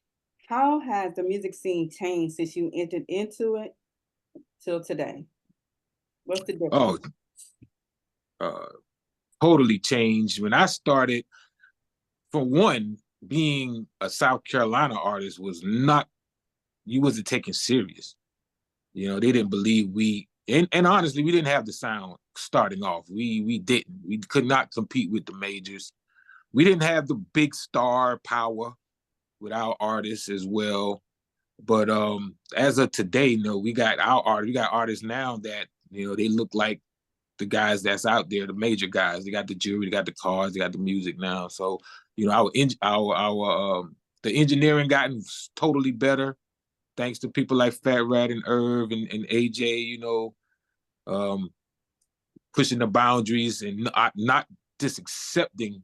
how has the music scene changed since you entered into it till today? What's the difference? Totally changed. When I started, for one, being a South Carolina artist you wasn't taken serious. You know, they didn't believe and honestly, we didn't have the sound starting off. We could not compete with the majors. we didn't have the big star power with our artists as well. But as of today, you know, we got artists now that, you know, they look like the guys that's out there, the major guys. They got the jewelry, they got the cars, they got the music now. So, you know, the engineering gotten totally better thanks to people like Fat Rat and Irv and AJ, you know, pushing the boundaries and not just accepting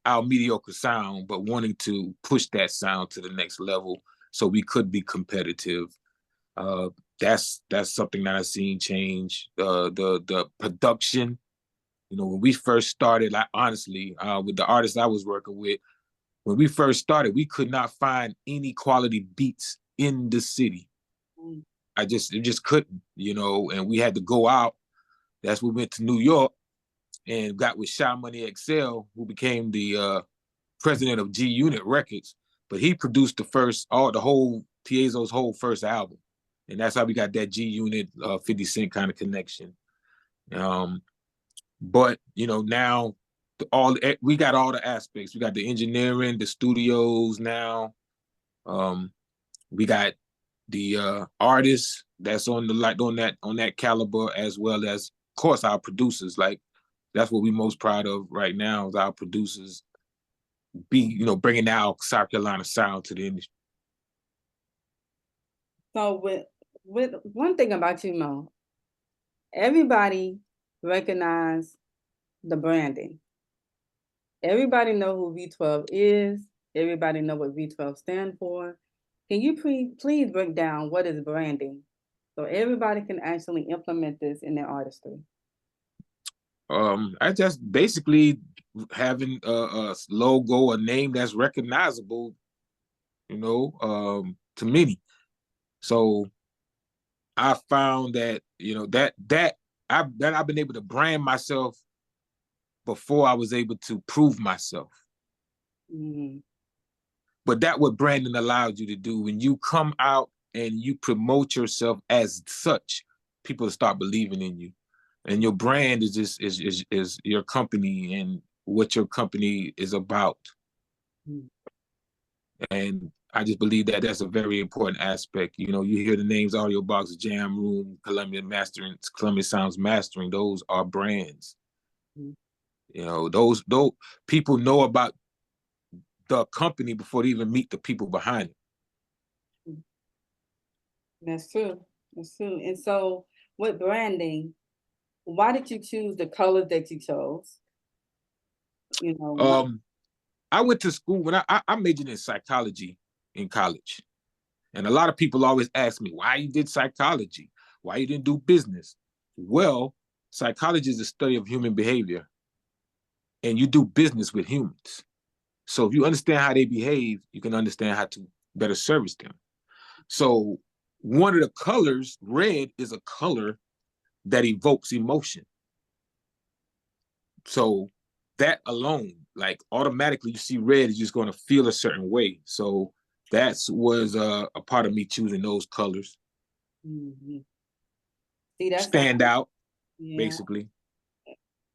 our mediocre sound, but wanting to push that sound to the next level so we could be competitive. That's something that I've seen change. The production, you know, when we first started, like honestly, with the artists I was working with, when we first started, we could not find any quality beats in the city. It just couldn't, you know, and we had to go out. That's when we went to New York and got with Shy Money XL, who became the president of G Unit Records. But he produced Tiezo's whole first album. And that's how we got that G Unit 50 Cent kind of connection. But, you know, now we got all the aspects. We got the engineering, the studios now. We got the artists that's on that caliber, as well as, of course, our producers. Like, that's what we're most proud of right now, is our producers bringing our South Carolina sound to the industry. So with one thing about you, Mo, everybody recognize the branding. Everybody know who V12 is. Everybody know what V12 stand for. Can you please break down what is branding so everybody can actually implement this in their artistry? I just basically having a logo, a name that's recognizable, you know, to many. So I found that, you know, that I've been able to brand myself before I was able to prove myself. Mm-hmm. But that's what branding allows you to do. When you come out and you promote yourself as such, people start believing in you. And your brand is your company and what your company is about. Mm-hmm. And I just believe that that's a very important aspect. You know, you hear the names Audiobox, Jam Room, Columbia Mastering, Columbia Sounds Mastering. Those are brands. Mm-hmm. You know, those people know about the company before they even meet the people behind it. That's true. That's true. And so with branding, why did you choose the colors that you chose? You know, I went to school when I majored in psychology in college. And a lot of people always ask me, why you did psychology? Why you didn't do business? Well, psychology is the study of human behavior. And you do business with humans. So if you understand how they behave, you can understand how to better service them. So one of the colors, red, is a color that evokes emotion. So that alone, like automatically you see red, you're just going to feel a certain way. So that was a part of me choosing those colors. Mm-hmm. See, that's stand out, basically.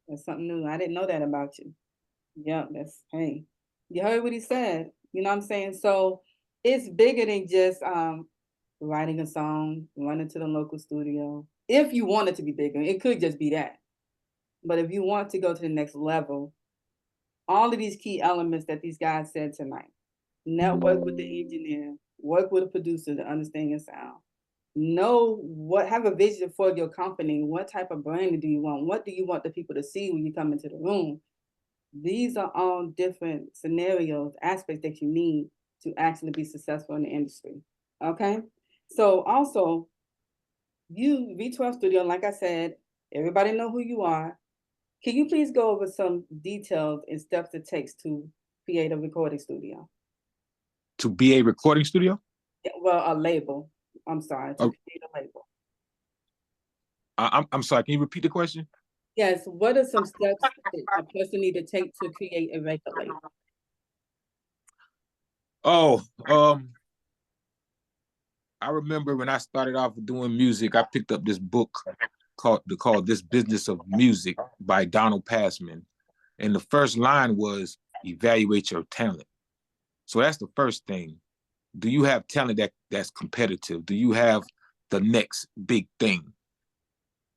That's something new. I didn't know that about you. Yeah, hey, you heard what he said. You know what I'm saying? So it's bigger than just writing a song, running to the local studio. If you want it to be bigger, it could just be that. But if you want to go to the next level, all of these key elements that these guys said tonight, network with the engineer, work with a producer to understand your sound, have a vision for your company. What type of branding do you want? What do you want the people to see when you come into the room? These are all different scenarios, aspects that you need to actually be successful in the industry. Okay. So also, you, V12 Studio, like I said, everybody know who you are. Can you please go over some details and steps it takes to create a recording studio? To be a recording studio? Yeah, well, a label. I'm sorry, to create a label. I'm sorry, can you repeat the question? Yes, what are some steps that a person need to take to create a record label? Oh, I remember when I started off doing music, I picked up this book called This Business of Music by Donald Passman. And the first line was, evaluate your talent. So that's the first thing. Do you have talent that's competitive? Do you have the next big thing?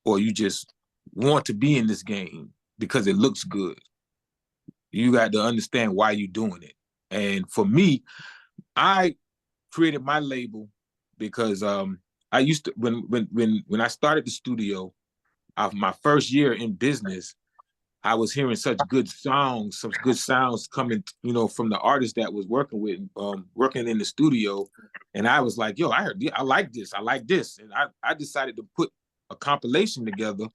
Or you just want to be in this game because it looks good? You got to understand why you're doing it. And for me, I created my label because I used to when I started the studio, my first year in business, I was hearing such good sounds coming, from the artist that was working in the studio, and I was like, yo, I like this, and I decided to put a compilation together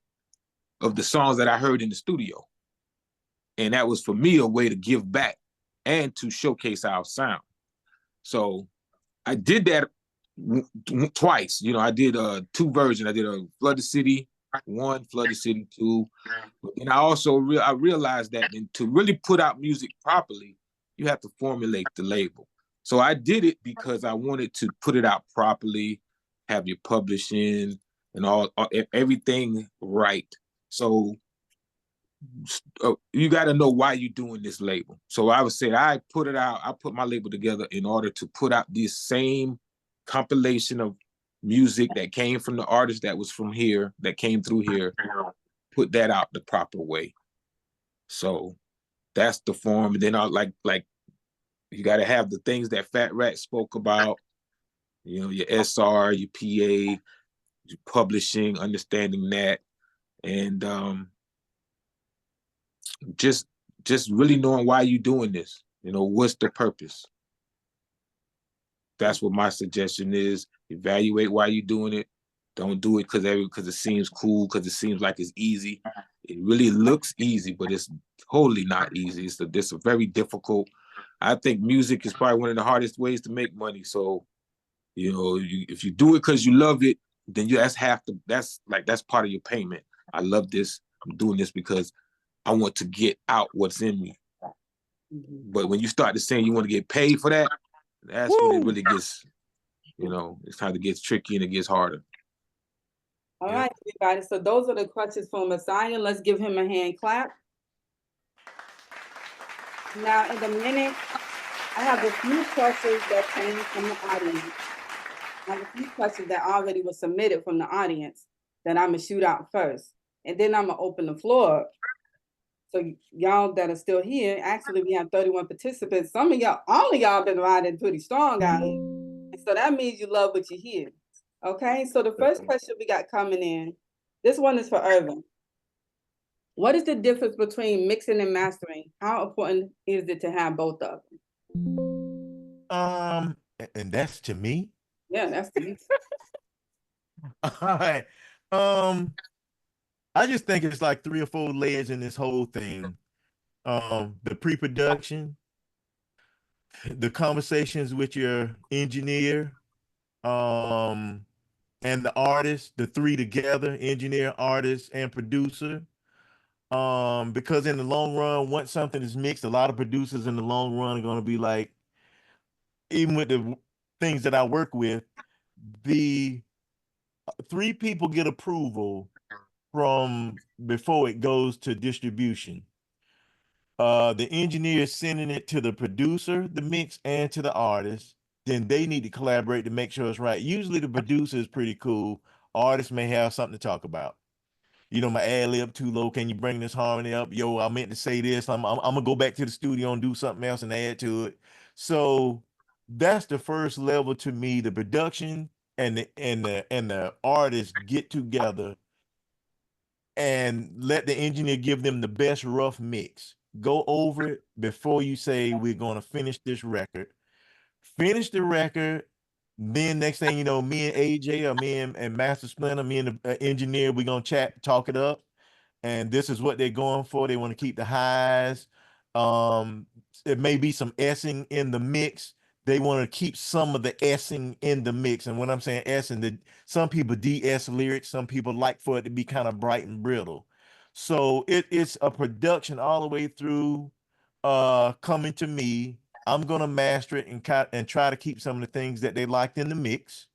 of the songs that I heard in the studio, and that was for me a way to give back and to showcase our sound. So I did that twice. I did two versions. I did a Flooded City 1, Flooded City 2. But then I also I realized that to really put out music properly, you have to formulate the label. So I did it because I wanted to put it out properly, have your publishing and everything right. So you got to know why you're doing this label. So I would say I put my label together in order to put out this same compilation of music that came from the artist that was from here, that came through here, put that out the proper way. So that's the form. And then I like you got to have the things that Fat Rat spoke about, your SR, your PA, your publishing, understanding that, and just really knowing why you're doing this. What's the purpose? That's what my suggestion is. Evaluate why you're doing it. Don't do it because it seems cool, because it seems like it's easy. It really looks easy, but it's totally not easy. It's a very difficult. I think music is probably one of the hardest ways to make money. So, if you do it because you love it, then that's part of your payment. I love this. I'm doing this because I want to get out what's in me. But when you start to saying you want to get paid for that, that's when it really gets, it's kind of gets tricky and it gets harder. All right, everybody. So those are the questions for Messiah. Let's give him a hand clap. Now, in a minute, I have a few questions that came from the audience. I have a few questions that already were submitted from the audience that I'm going to shoot out first. And then I'm going to open the floor up. So y'all that are still here, actually we have 31 participants. Some of y'all been riding pretty strong out here. And so that means you love what you hear. Okay, so the first question we got coming in, this one is for Irvin. What is the difference between mixing and mastering? How important is it to have both of them? And that's to me. Yeah, that's to me. All right. I just think it's like 3 or 4 layers in this whole thing. The pre-production, the conversations with your engineer, and the artist, the 3 together, engineer, artist, and producer. Because in the long run, once something is mixed, a lot of producers in the long run are going to be like, even with the things that I work with, the 3 people get approval from before it goes to distribution. The engineer is sending it to the producer, the mix, and to the artist. Then they need to collaborate to make sure it's right. Usually the producer is pretty cool. Artists may have something to talk about. My ad lib too low. Can you bring this harmony up? Yo, I meant to say this. I'm gonna go back to the studio and do something else and add to it. So that's the first level to me. The production and the artists get together and let the engineer give them the best rough mix. Go over it before you say we're gonna finish this record. Finish the record. Then next thing you know, me and AJ or me and Master Splinter, me and the engineer, we're gonna talk it up. And this is what they're going for. They want to keep the highs. It may be some S-ing in the mix. They want to keep some of the S-ing in the mix. And when I'm saying S-ing, some people DS lyrics, some people like for it to be kind of bright and brittle. So it's a production all the way through coming to me. I'm gonna master it and try to keep some of the things that they liked in the mix,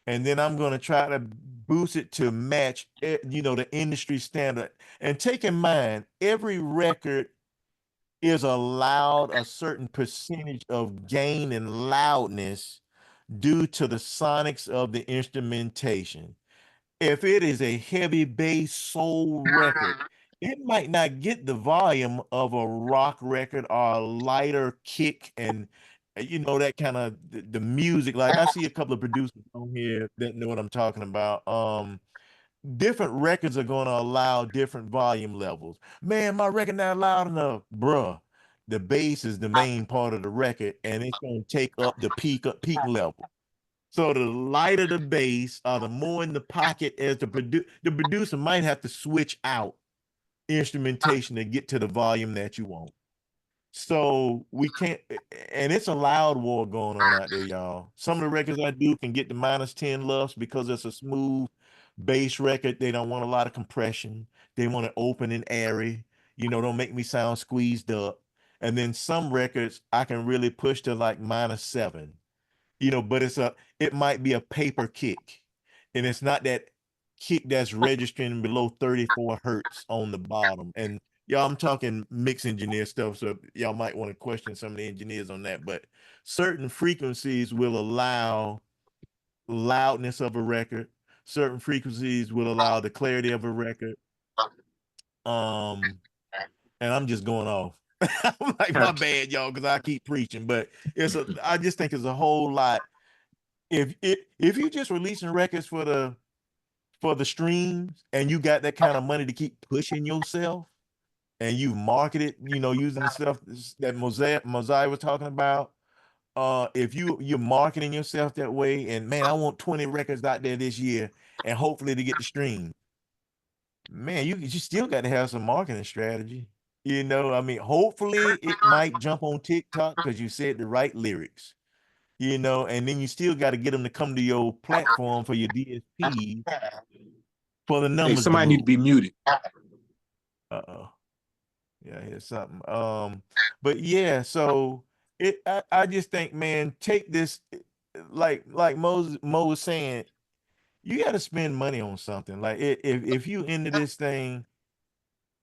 and then I'm gonna try to boost it to match, the industry standard. And take in mind, every record is allowed a certain percentage of gain and loudness due to the sonics of the instrumentation. If it is a heavy bass soul record, it might not get the volume of a rock record or a lighter kick and that kind of the music. Like I see a couple of producers on here that know what I'm talking about. Different records are going to allow different volume levels. Man, my record not loud enough, bruh. The bass is the main part of the record, and it's going to take up the peak level. So the lighter the bass, or the more in the pocket as the producer might have to switch out instrumentation to get to the volume that you want. So we can't, and it's a loud war going on out there, y'all. Some of the records I do can get to -10 lufs because it's a smooth bass record. They don't want a lot of compression. They want it open and airy. Don't make me sound squeezed up. And then some records I can really push to like -7. But it might be a paper kick, and it's not that kick that's registering below 34 hertz on the bottom. And y'all, I'm talking mix engineer stuff, so y'all might want to question some of the engineers on that. But certain frequencies will allow loudness of a record. Certain frequencies will allow the clarity of a record. And I'm just going off. I'm like, my bad, y'all, because I keep preaching. But I just think it's a whole lot. If you just releasing records for the streams, and you got that kind of money to keep pushing yourself, and you market it, using the stuff that Mosiah was talking about, if you're marketing yourself that way, and man, I want 20 records out there this year, and hopefully to get the stream, man, you still got to have some marketing strategy. I mean, hopefully it might jump on TikTok because you said the right lyrics. And then you still got to get them to come to your platform for your DSP for the Hey, numbers to somebody need to move. be muted. Uh-oh. Yeah, here's something. But yeah, so I just think, man, take this, like Mo was saying, you got to spend money on something. Like if you into this thing,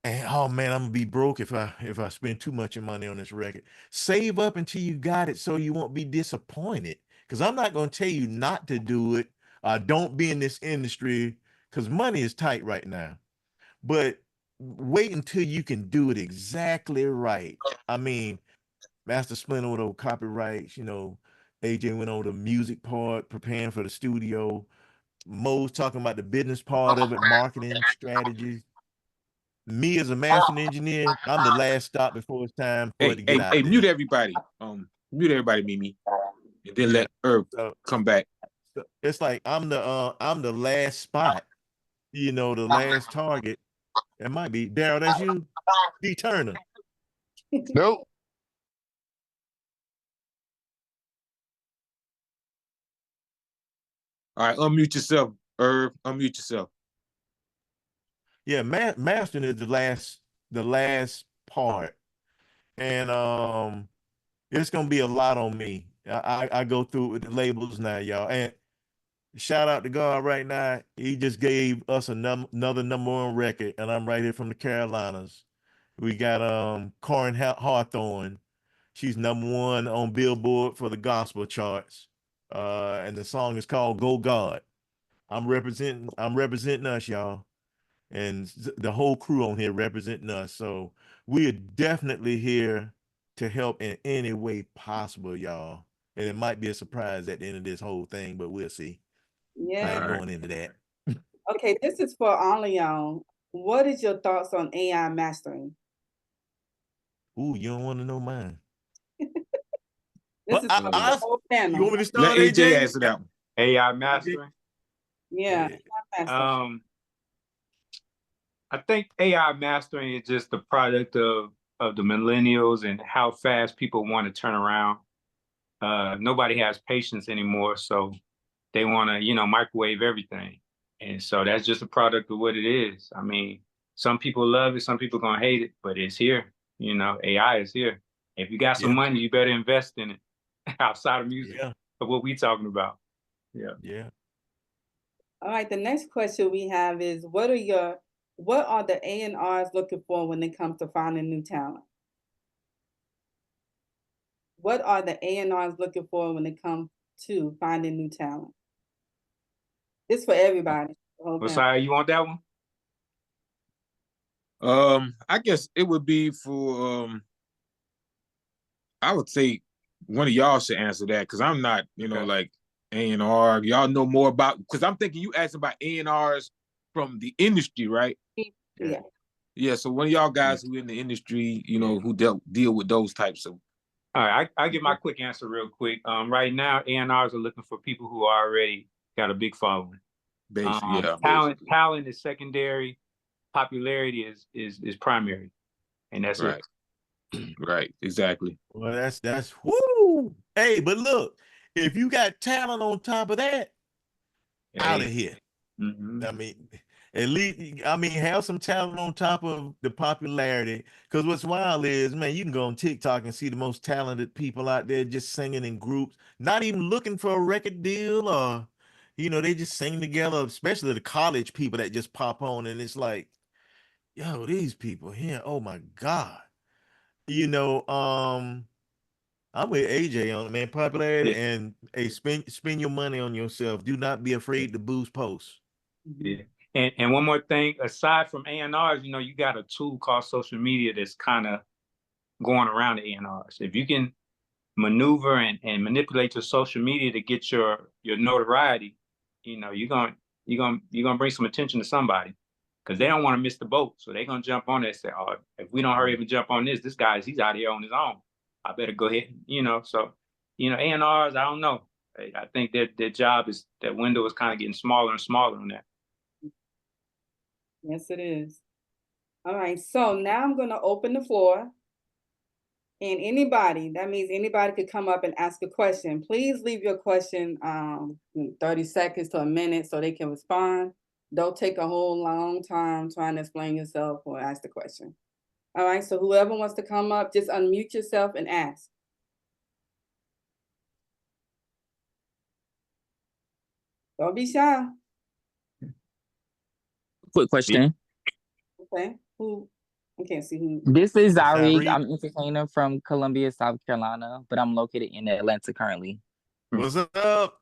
and oh man, I'm gonna be broke if I spend too much money on this record. Save up until you got it so you won't be disappointed. Because I'm not gonna tell you not to do it. Don't be in this industry because money is tight right now. But wait until you can do it exactly right. I mean, Master Splinter with those copyrights, AJ went on the music part, preparing for the studio. Mo's talking about the business part of it, marketing strategies. Me as a mastering engineer, I'm the last stop before it's time for it to get out there. Mute everybody. Mute everybody, Mimi, and then let Herb come back. So it's like I'm the last spot, the last target. It might be Daryl. That's you, D Turner. Nope. All right, unmute yourself, Herb. Unmute yourself. Yeah, mastering is the last part, and it's gonna be a lot on me. I go through it with the labels now, y'all, and shout out to God right now. He just gave us another #1 record, and I'm right here from the Carolinas. We got Corin Hawthorne. She's #1 on Billboard for the gospel charts. And the song is called Go God. I'm representing us, y'all. And the whole crew on here representing us. So we are definitely here to help in any way possible, y'all. And it might be a surprise at the end of this whole thing, but we'll see. I Yeah. ain't going into that. Okay, this is for all of y'all. What is your thoughts on AI mastering? Ooh, you don't want to know mine. This is for the whole panel. You want me to Let start, AJ AJ? answer that one. AI mastering. Yeah, AI mastering. I think AI mastering is just the product of the millennials and how fast people want to turn around. Nobody has patience anymore, so they want to, microwave everything. And so that's just a product of what it is. I mean, some people love it, some people gonna hate it, but it's here. AI is here. If you got some money, you better invest in it outside of music of what we talking about. Yeah. All right, the next question we have is what are the A&Rs looking for when it comes to finding new talent? what are the A&Rs looking for when it comes to finding new talent? This for everybody. the whole panel. Messiah, you want that one? I guess it would be for I would say one of y'all should answer that because I'm not, Okay. like A&R. Y'all know more about because I'm thinking you asking about A&Rs from the industry, right? Yeah. Yeah, so one of y'all guys who in the industry, who deal with those types of. All right, I give my quick answer real quick. Right now, A&Rs are looking for people who already got a big following. Talent is secondary. Popularity is primary, and that's right. Right, exactly. Well, that's whoo. Hey, but look, if you got talent on top of that, out of here. Mhm. I mean, at least have some talent on top of the popularity. Because what's wild is, man, you can go on TikTok and see the most talented people out there just singing in groups, not even looking for a record deal, or they just sing together, especially the college people that just pop on, and it's like, yo, these people here, oh my God. I'm with AJ on it, man. Popularity and spend your money on yourself. Do not be afraid to boost posts. Yeah. And one more thing, aside from A&Rs, you got a tool called social media that's kind of going around the A&Rs. If you can maneuver and manipulate your social media to get your notoriety, you're gonna bring some attention to somebody because they don't want to miss the boat. So they're gonna jump on it and say, oh, if we don't hurry up and jump on this he's out here on his own. I better go ahead. So A&Rs, I don't know. I think their job is that window is kind of getting smaller and smaller on that. Yes, it is. All right, so now I'm going to open the floor. And that means anybody could come up and ask a question. Please leave your question 30 seconds to a minute so they can respond. Don't take a whole long time trying to explain yourself or ask the question. All right, so whoever wants to come up, just unmute yourself and ask. Don't be shy. Quick question. Okay, I can't see who. This is Zarik. Zarik. I'm an entertainer from Columbia, South Carolina, but I'm located in Atlanta currently. What's up?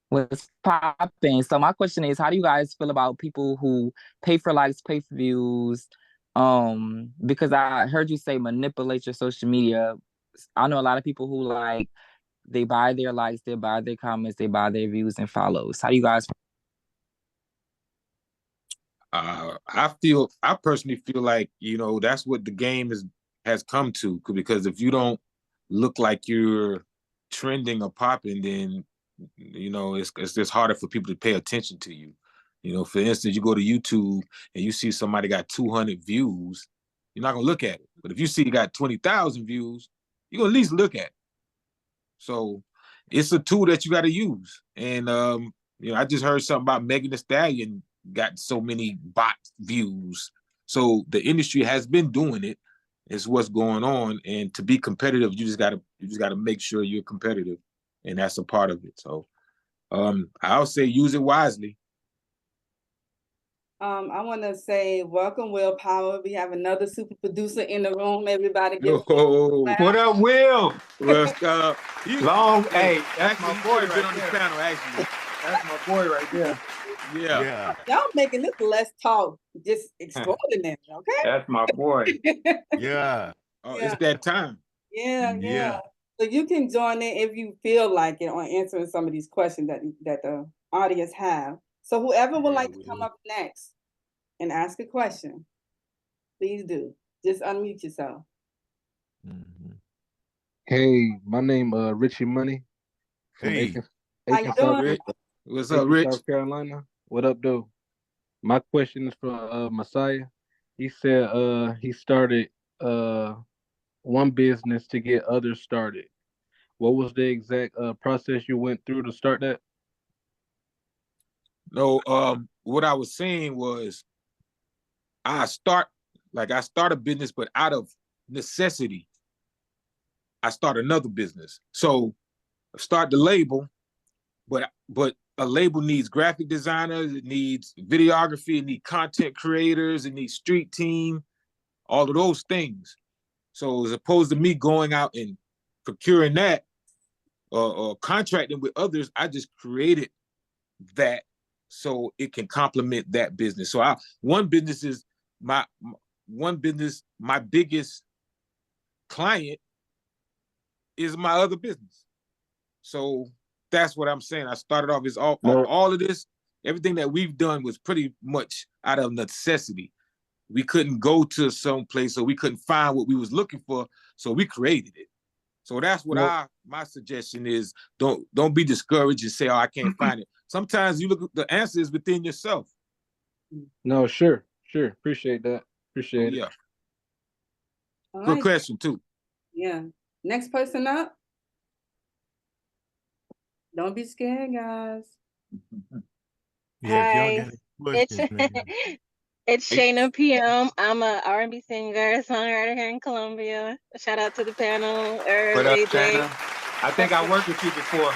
What's popping? So my question is, how do you guys feel about people who pay for likes, pay for views? Because I heard you say manipulate your social media. I know a lot of people who they buy their likes, they buy their comments, they buy their views and follows. How do you guys? I personally feel like, that's what the game has come to, because if you don't look like you're trending or popping, then, it's just harder for people to pay attention to you. For instance, you go to YouTube and you see somebody got 200 views, you're not gonna look at it. But if you see you got 20,000 views, you're gonna at least look at it. So it's a tool that you got to use. And, I just heard something about Megan Thee Stallion got so many bot views. So the industry has been doing it. It's what's going on. And to be competitive, you just gotta make sure you're competitive. And that's a part of it. So I'll say use it wisely. I want to say welcome, Will Power. We have another super producer in the room. Everybody give What up, Will? That's my boy been right on the there. panel, actually. That's my boy right there. Yeah. Y'all making this less talk just extraordinary, okay? That's my boy. Yeah. Oh, Yeah. it's that time. Yeah. So you can join in if you feel like it on answering some of these questions that the audience have. So whoever would like to come up next and ask a question, please do. Just unmute yourself. Mm-hmm. Hey, my name Richie Money from Hey. Aiken, How you South, doing? What's Aiken, up, Rich? South Carolina. What up, though? My question is for Messiah. He said he started one business to get others started. What was the exact process you went through to start that? No, what I was saying was I start a business, but out of necessity, I start another business. So I start the label, but a label needs graphic designers, it needs videography, it needs content creators, it needs street team, all of those things. So as opposed to me going out and procuring that or contracting with others, I just created that so it can complement that business. So one business is my biggest client is my other business. So that's what I'm saying. I started off as all of this, everything that we've done was pretty much out of necessity. We couldn't go to some place, or we couldn't find what we was looking for, so we created it. So that's what my suggestion is. Don't be discouraged and say, "Oh, I can't find it." Sometimes you look at the answer is within yourself. No, sure. Appreciate that. Appreciate it. Yeah. All Good right. question too. Yeah. Next person up. Don't be scared, guys. Yeah, if y'all Hi, got any it's questions, man. it's Hey. Shayna PM. I'm a R&B singer, songwriter here in Columbia. Shout out to the panel, Irv, What up, AJ. Shayna? I think I worked with you before.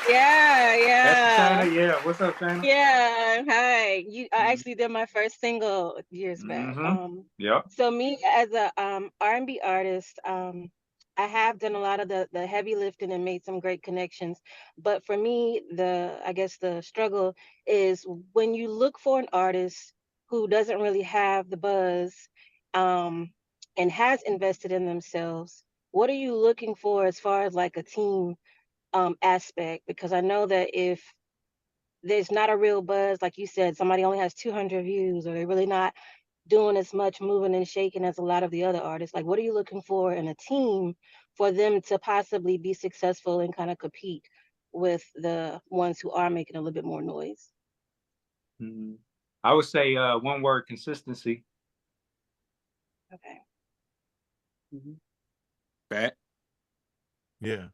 Yeah. That's Shayna. Yeah. What's up, Shayna? Yeah, hi. I Mhm. actually did my first single years back. Yep. So me as a R&B artist, I have done a lot of the heavy lifting and made some great connections. But for me, I guess the struggle is when you look for an artist who doesn't really have the buzz, and has invested in themselves. What are you looking for as far as like a team aspect? Because I know that if there's not a real buzz, like you said, somebody only has 200 views, or they're really not doing as much moving and shaking as a lot of the other artists. Like, what are you looking for in a team for them to possibly be successful and kind of compete with the ones who are making a little bit more noise? Mhm. I would say one word: consistency. Okay. Pat. Yeah.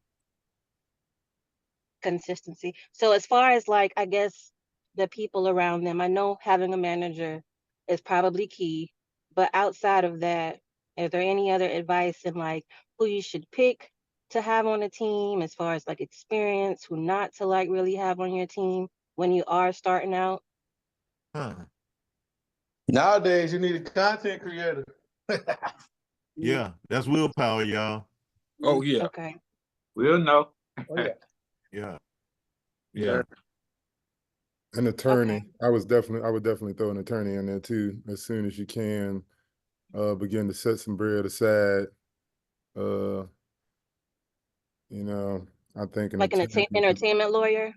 Consistency. So as far as like, I guess the people around them, I know having a manager is probably key, but outside of that, is there any other advice in like who you should pick to have on a team as far as like experience, who not to like really have on your team when you are starting out? Huh. Nowadays, you need a content creator. Yeah, that's willpower, y'all. Oh yeah. Okay. We'll know. Oh, yeah. Yeah. Yeah. An attorney. Okay. I would definitely throw an attorney in there too, as soon as you can. Begin to set some bread aside. I think an Like an attorney. entertainment lawyer?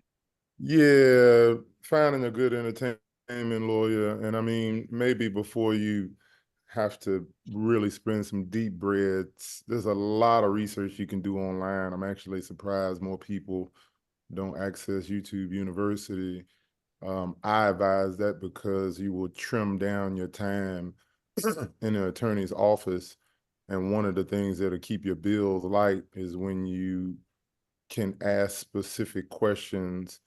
Yeah, finding a good entertainment lawyer, and I mean, maybe before you have to really spend some deep breads, there's a lot of research you can do online. I'm actually surprised more people don't access YouTube University. I advise that because you will trim down your time in an attorney's office. And one of the things that'll keep your bills light is when you can ask specific questions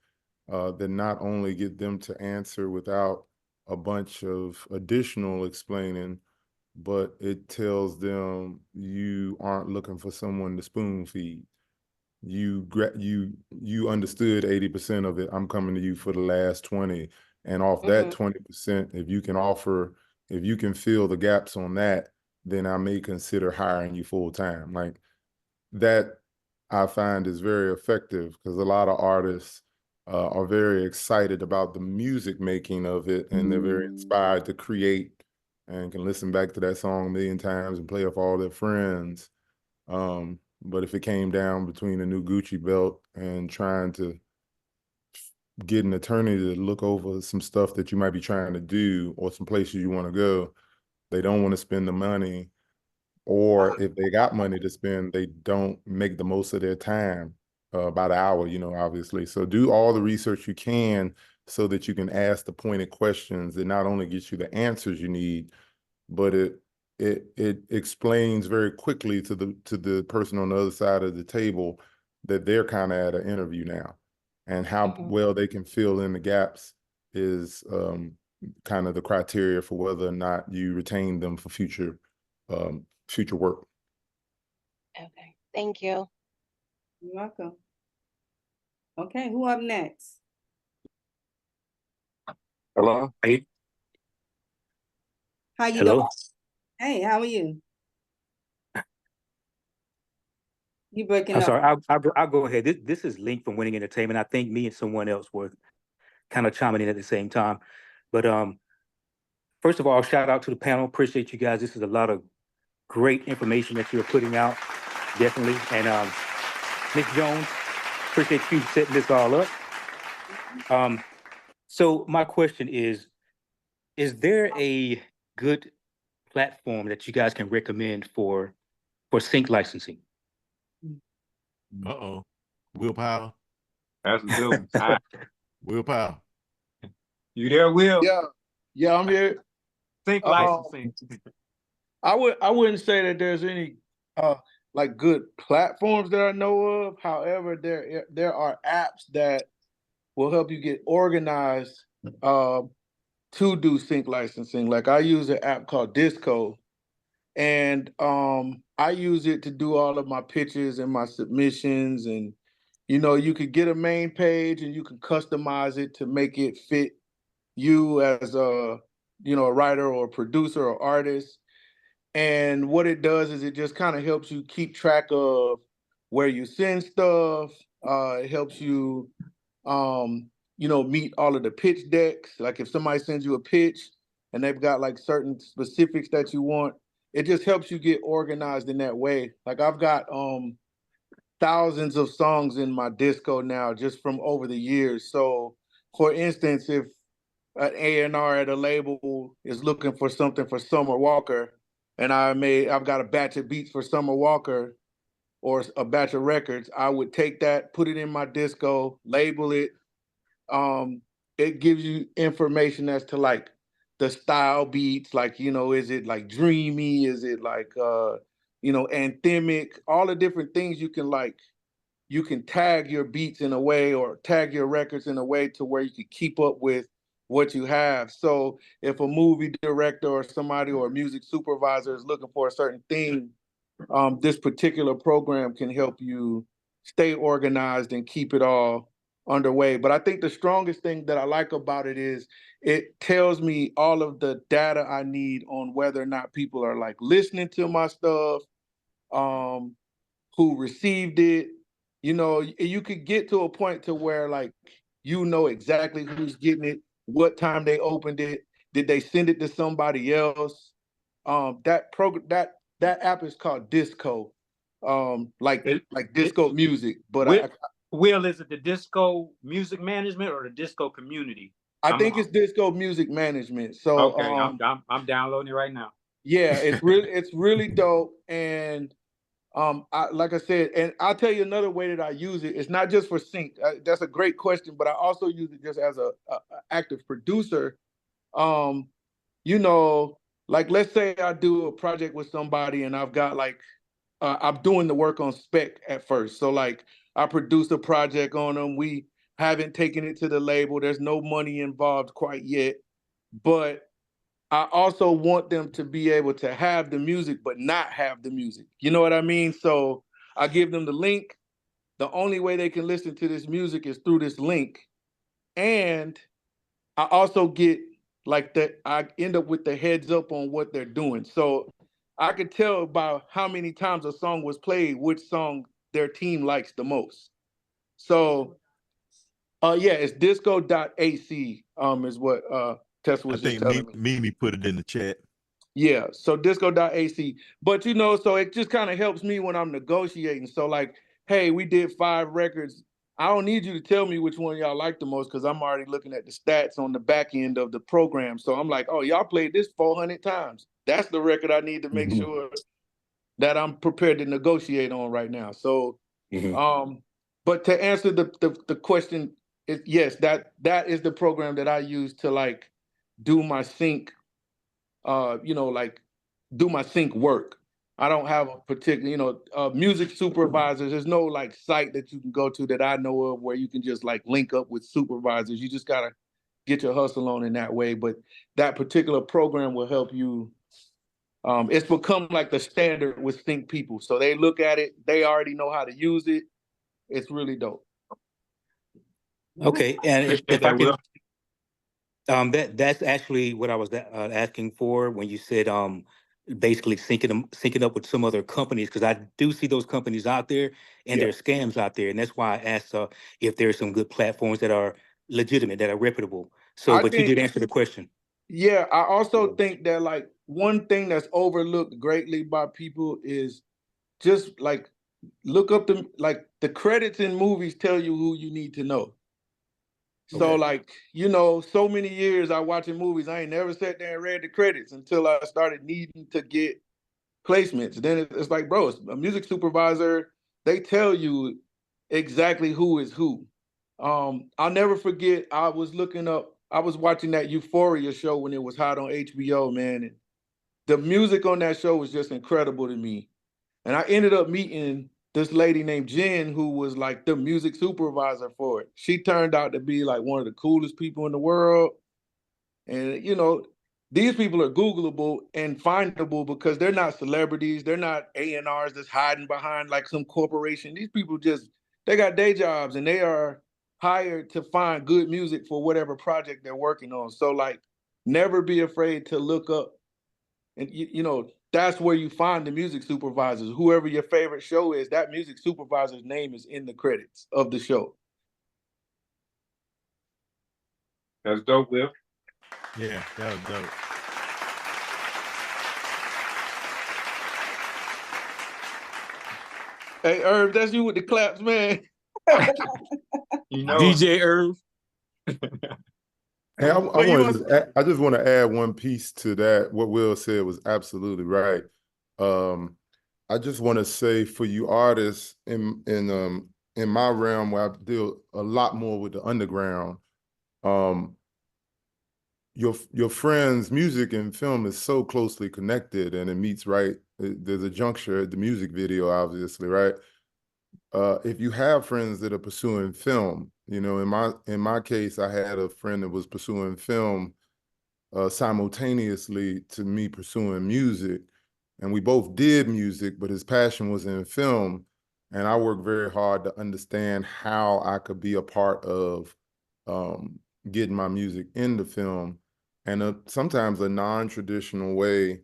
that not only get them to answer without a bunch of additional explaining, but it tells them you aren't looking for someone to spoon feed. You understood 80% of it. I'm coming to you for the last 20. And off that 20%, if you can fill the gaps on that, then I may consider hiring you full time. Like that, I find is very effective because a lot of artists are very excited about the music making of it, and they're very inspired to create and can listen back to that song a million times and play it for all their friends. But if it came down between a new Gucci belt and trying to get an attorney to look over some stuff that you might be trying to do or some places you want to go, they don't want to spend the money. Or if they got money to spend, they don't make the most of their time by the hour, obviously. So do all the research you can so that you can ask the pointed questions that not only get you the answers you need, but it explains very quickly to the person on the other side of the table that they're kind of at an interview now, and how well they can fill in the gaps is kind of the criteria for whether or not you retain them for future work. Okay. Thank you. You're welcome. Okay, who up next? Hello. Hey. How you Hello. doing? Hey, how are you? You breaking I'm up. sorry, I'll go ahead. This is Link from Winning Entertainment. I think me and someone else were kind of chiming in at the same time. But first of all, shout out to the panel. Appreciate you guys. This is a lot of great information that you're putting out, definitely. And Ms. Jones, appreciate you setting this all up. So my question is there a good platform that you guys can recommend for sync licensing? Uh-oh. Willpower. That's a good one. Willpower. You there, Will? Yeah, I'm here. Sync Um, licensing. I wouldn't say that there's any like good platforms that I know of. However, there are apps that will help you get organized to do sync licensing. Like I use an app called Disco, and I use it to do all of my pitches and my submissions. And you could get a main page and you can customize it to make it fit you as a writer or producer or artist. And what it does is it just kind of helps you keep track of where you send stuff. It helps you meet all of the pitch decks. Like if somebody sends you a pitch and they've got like certain specifics that you want, it just helps you get organized in that way. Like I've got thousands of songs in my Disco now just from over the years. So for instance, if an A&R at a label is looking for something for Summer Walker, and I've got a batch of beats for Summer Walker or a batch of records, I would take that, put it in my Disco, label it. It gives you information as to like the style beats, like, is it like dreamy? Is it like, anthemic? All the different things you can tag your beats in a way or tag your records in a way to where you can keep up with what you have. So if a movie director or somebody or a music supervisor is looking for a certain thing, this particular program can help you stay organized and keep it all underway. But I think the strongest thing that I like about it is it tells me all of the data I need on whether or not people are like listening to my stuff, who received it. You could get to a point to where like exactly who's getting it, what time they opened it, did they send it to somebody else? That app is called Disco, like disco music. But Will, is it the Disco Music Management or the Disco Community? I think it's Disco Music Management. So okay, I'm downloading it right now. Yeah, it's really dope. And like I said, and I'll tell you another way that I use it. It's not just for sync. That's a great question, but I also use it just as a active producer. Like let's say I do a project with somebody and I've got like, I'm doing the work on spec at first. So like I produce a project on them. We haven't taken it to the label. There's no money involved quite yet, but I also want them to be able to have the music, but not have the music. You know what I mean? So I give them the link. The only way they can listen to this music is through this link. And I also get like I end up with the heads up on what they're doing. So I could tell about how many times a song was played, which song their team likes the most. So it's disco.ac is what Tessa was I just think telling me. Mimi put it in the chat. Yeah, so disco.ac. But so it just kind of helps me when I'm negotiating. So like, hey, we did 5 records. I don't need you to tell me which one y'all like the most because I'm already looking at the stats on the back end of the program. So I'm like, oh, y'all played this 400 times. That's the record I need to make sure that I'm prepared to negotiate on right now. So but to answer the question, yes, that is the program that I use to like do my sync, like do my sync work. I don't have a particular, music supervisors. There's no like site that you can go to that I know of where you can just like link up with supervisors. You just gotta get your hustle on in that way. But that particular program will help you. It's become like the standard with sync people. So they look at it, they already know how to use it. It's really dope. Okay, and if I can, that's actually what I was asking for when you said basically syncing up with some other companies, because I do see those companies out there and Yeah. there are scams out there, and that's why I asked if there are some good platforms that are legitimate, that are reputable. So, I but you think, did answer the question. yeah, I also think that like one thing that's overlooked greatly by people is just like look up the credits in movies tell you who you need to know. So Okay. like, so many years I watching movies, I ain't never sat there and read the credits until I started needing to get placements. Then it's like, bro, it's a music supervisor, they tell you exactly who is who. I'll never forget, I was watching that Euphoria show when it was hot on HBO, man. And the music on that show was just incredible to me. And I ended up meeting this lady named Jen, who was like the music supervisor for it. She turned out to be like one of the coolest people in the world. And these people are Googleable and findable because they're not celebrities. They're not A&Rs that's hiding behind like some corporation. These people they got day jobs and they are hired to find good music for whatever project they're working on. So like, never be afraid to look up, and that's where you find the music supervisors. Whoever your favorite show is, that music supervisor's name is in the credits of the show. That's dope, Will. Yeah, that was dope. Hey, Herb, that's you with the claps, man. DJ Irv. Hey, Well, you was- I just want to add one piece to that. What Will said was absolutely right. I just want to say for you artists in my realm where I deal a lot more with the underground, your friends' music and film is so closely connected, and it meets right. There's a juncture at the music video, obviously, right? If you have friends that are pursuing film, in my case, I had a friend that was pursuing film simultaneously to me pursuing music, and we both did music, but his passion was in film, and I worked very hard to understand how I could be a part of getting my music into film, and sometimes a non-traditional way.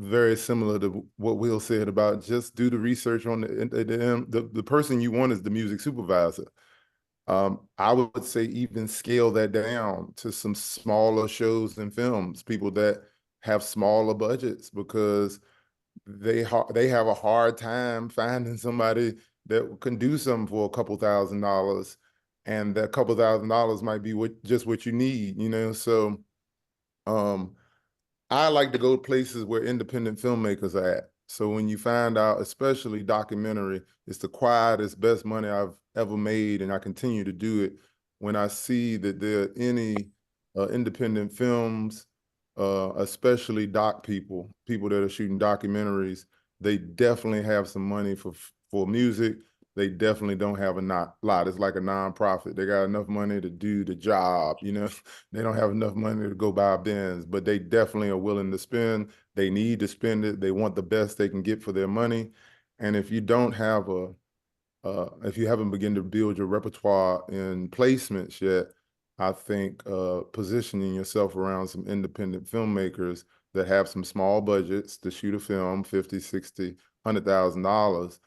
Very similar to what Will said about just do the research on the person you want is the music supervisor. I would say even scale that down to some smaller shows and films, people that have smaller budgets, because they have a hard time finding somebody that can do something for a couple $1,000s, and that couple $1,000s might be just what you need, So I like to go to places where independent filmmakers are at. So when you find out, especially documentary, it's the quietest, best money I've ever made, and I continue to do it. When I see that there are any independent films, especially doc people that are shooting documentaries, they definitely have some money for music. They definitely don't have a lot. It's like a nonprofit. They got enough money to do the job, They don't have enough money to go buy a Benz, but they definitely are willing to spend. They need to spend it. They want the best they can get for their money. And if you don't have if you haven't begun to build your repertoire in placements yet, I think positioning yourself around some independent filmmakers that have some small budgets to shoot a film, $50,000, $60,000, $100,000.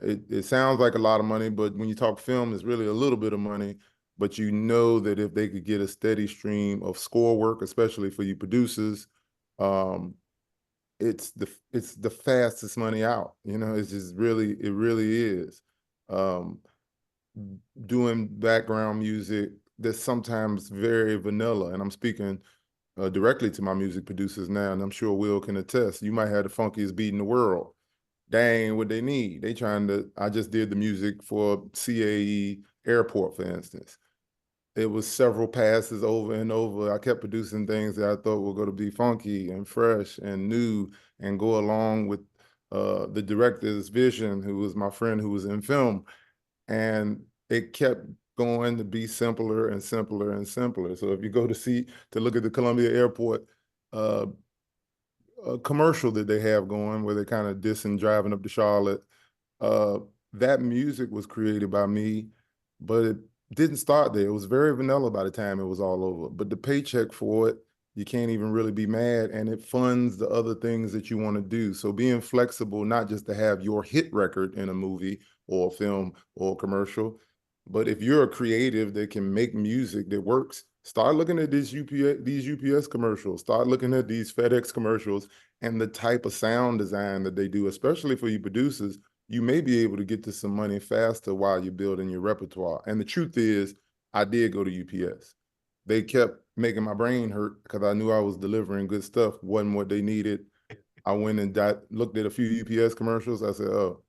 It sounds like a lot of money, but when you talk film, it's really a little bit of money. But you know that if they could get a steady stream of score work, especially for you producers, it's the fastest money out. It's just it really is. Doing background music that's sometimes very vanilla, and I'm speaking directly to my music producers now, and I'm sure Will can attest. You might have the funkiest beat in the world. They ain't what they need. I just did the music for CAE Airport, for instance. It was several passes over and over. I kept producing things that I thought were going to be funky and fresh and new and go along with the director's vision, who was my friend who was in film. And it kept going to be simpler and simpler and simpler. So if you go to look at the Columbia Airport a commercial that they have going where they're kind of dissing driving up to Charlotte, that music was created by me, but it didn't start there. It was very vanilla by the time it was all over. But the paycheck for it you can't even really be mad, and it funds the other things that you want to do. So being flexible, not just to have your hit record in a movie or a film or a commercial, but if you're a creative that can make music that works, start looking at these UPS commercials, start looking at these FedEx commercials and the type of sound design that they do, especially for you producers. You may be able to get to some money faster while you're building your repertoire. And the truth is, I did go to UPS. They kept making my brain hurt because I knew I was delivering good stuff, wasn't what they needed. I went and looked at a few UPS commercials. I said, oh,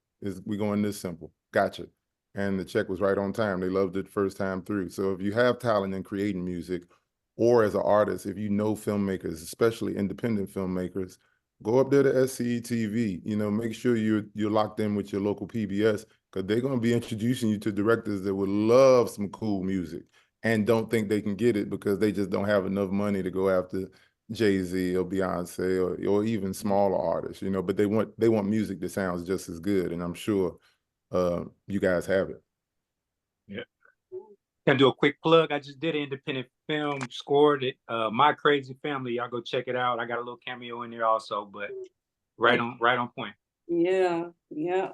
we going this simple. Gotcha. And the check was right on time. They loved it first time through. So if you have talent in creating music, or as an artist, if you know filmmakers, especially independent filmmakers, go up there to SCETV. You know, make sure you're locked in with your local PBS, because they're going to be introducing you to directors that would love some cool music and don't think they can get it because they just don't have enough money to go after Jay-Z or Beyonce or even smaller artists, you know, but they want music that sounds just as good. And I'm sure you guys have it. Yeah. Can do a quick plug. I just did an independent film, scored it. My Crazy Family. Y'all go check it out. I got a little cameo in there also, but right on point. Yeah, yeah.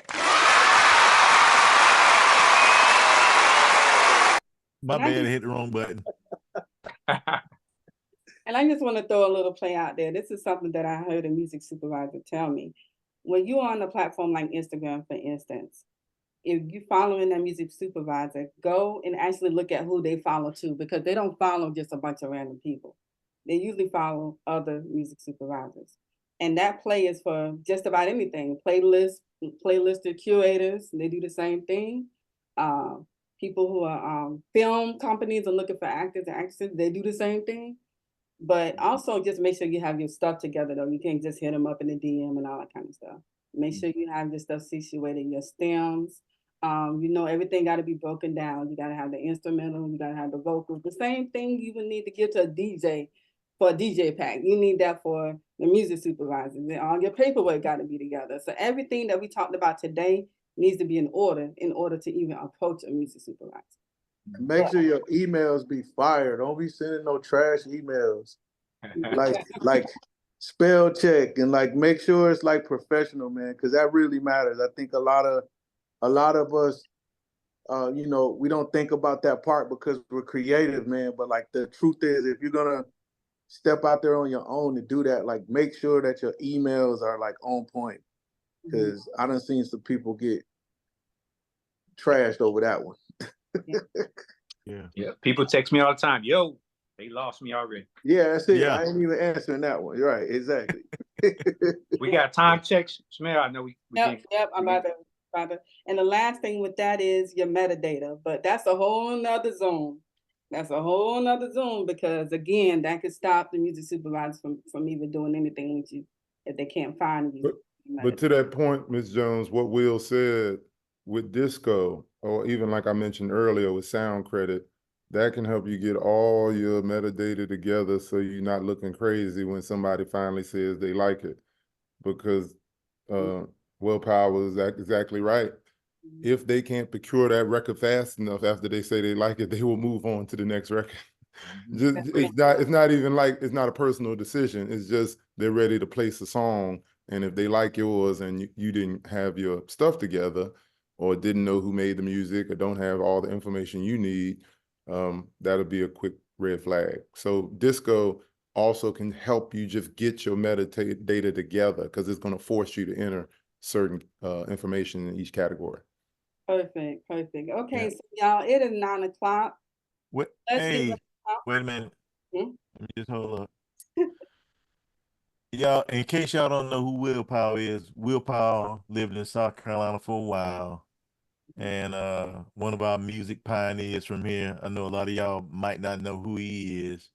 My bad, I hit the wrong button. And I just want to throw a little play out there. This is something that I heard a music supervisor tell me. When you're on a platform like Instagram, for instance, if you're following a music supervisor, go and actually look at who they follow too, because they don't follow just a bunch of random people. They usually follow other music supervisors. And that play is for just about anything. Playlisted curators, they do the same thing. People who are film companies are looking for actors and actresses, they do the same thing. But also just make sure you have your stuff together though. You can't just hit them up in the DM and all that kind of stuff. Make sure you have your stuff situated, your stems. You know, everything got to be broken down. You got to have the instrumental, you got to have the vocals. The same thing you would need to give to a DJ for a DJ pack. You need that for the music supervisors. And all your paperwork got to be together. So everything that we talked about today needs to be in order to even approach a music supervisor. Make sure your emails be fire. Don't be sending no trash emails. like spell check and like make sure it's like professional, man, because that really matters. I think a lot of us, you know, we don't think about that part because we're creative, man. But like the truth is, if you're gonna step out there on your own to do that, like make sure that your emails are like on point. Because I done seen some people get trashed over that one. Yeah. People text me all the time. Yo, they lost me already. Yeah, that's it. Yeah. I ain't even answering that one. You're right, exactly. We got time checks. Smell, I know we Yep, I'm about to. And the last thing with that is your metadata, but that's a whole nother zone. That's a whole nother zone because again, that could stop the music supervisors from even doing anything with you if they can't find you. But to that point, Ms. Jones, what Will said with Disco, or even like I mentioned earlier with Sound Credit, that can help you get all your metadata together so you're not looking crazy when somebody finally says they like it. Because Willpower is exactly right. If they can't procure that record fast enough after they say they like it, they will move on to the next record. It's not even like it's not a personal decision. It's just they're ready to place a song, and if they like yours and you didn't have your stuff together, or didn't know who made the music, or don't have all the information you need, that'll be a quick red flag. So Disco also can help you just get your metadata together because it's going to force you to enter certain information in each category. Perfect. Okay, so y'all, it is 9 o'clock. Wait a minute. Let me just hold up. Y'all, in case y'all don't know who Willpower is, Willpower lived in South Carolina for a while. And one of our music pioneers from here. I know a lot of y'all might not know who he is,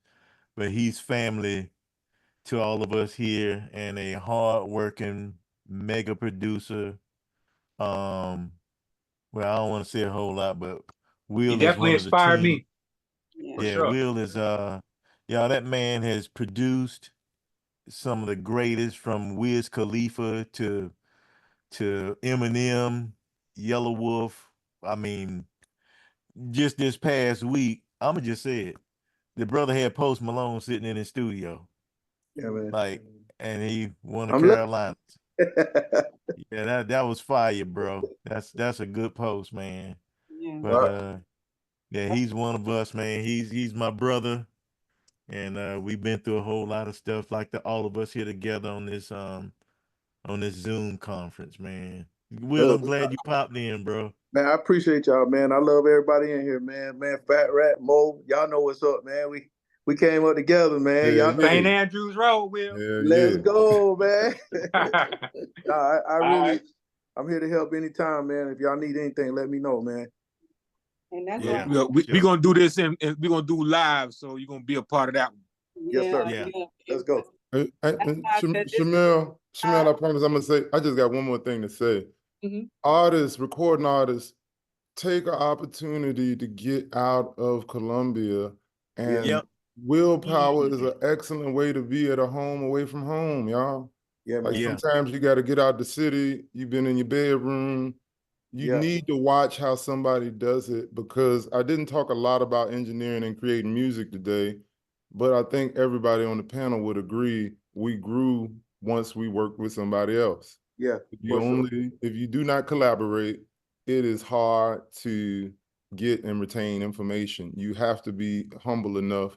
but he's family to all of us here and a hard-working mega producer. Well, I don't want to say a whole lot, but Will he definitely inspired me. Yeah, sure. Will is that man has produced some of the greatest, from Wiz Khalifa to Eminem, Yellow Wolf. I mean, just this past week, I'ma just say it, the brother had Post Malone sitting in his studio, Yeah, man. like, and he won the I'm look- Carolinas. Yeah, that was fire, bro. That's a good post, man. Yeah. But yeah, he's one of us, man. He's my brother, and we've been through a whole lot of stuff, like all of us here together on this Zoom conference, man. Will, I'm glad you popped in, bro. Man, I appreciate y'all, man. I love everybody in here, man. Man, Fat Rat, Mo, y'all know what's up, man. We came up together, man. Yeah, Y'all know. St. Andrews Road, Will. Hell Let's yeah. go, man. Nah, I All really, right. I'm here to help anytime, man. If y'all need anything, let me know, man. And that's Yeah. what We gonna do this and we're gonna do live, so you're gonna be a part of that one. Yes, sir. Yeah. Let's go. Hey, That's why I said this is- Shamel, I promise I'm gonna say, I just got one more thing to say. Mhm. Artists, recording artists, take an opportunity to get out of Columbia, and Yep. willpower is an excellent way to be at a home away from home, y'all. Yeah, man. Like Yeah. sometimes you got to get out the city. You've been in your bedroom. You Yeah. need to watch how somebody does it, because I didn't talk a lot about engineering and creating music today, but I think everybody on the panel would agree we grew once we worked with somebody else. Yeah. If you do not collaborate, it is hard to get and retain information. You have to be humble enough.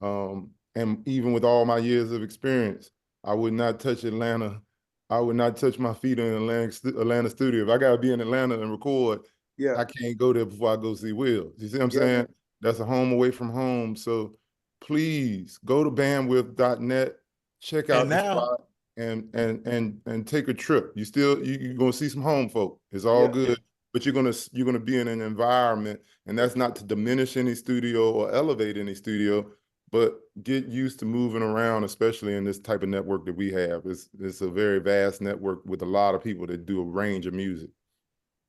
And even with all my years of experience, I would not touch Atlanta. I would not touch my feet in Atlanta studio. If I gotta be in Atlanta and record, Yeah. I can't go there before I go see Will. You see what I'm Yeah. saying? That's a home away from home. So please go to bandwidth.net, check out And the now- spot, and take a trip. You're gonna see some home folk. It's all Yeah. good, but you're gonna be in an environment, and that's not to diminish any studio or elevate any studio, but get used to moving around, especially in this type of network that we have. It's a very vast network with a lot of people that do a range of music.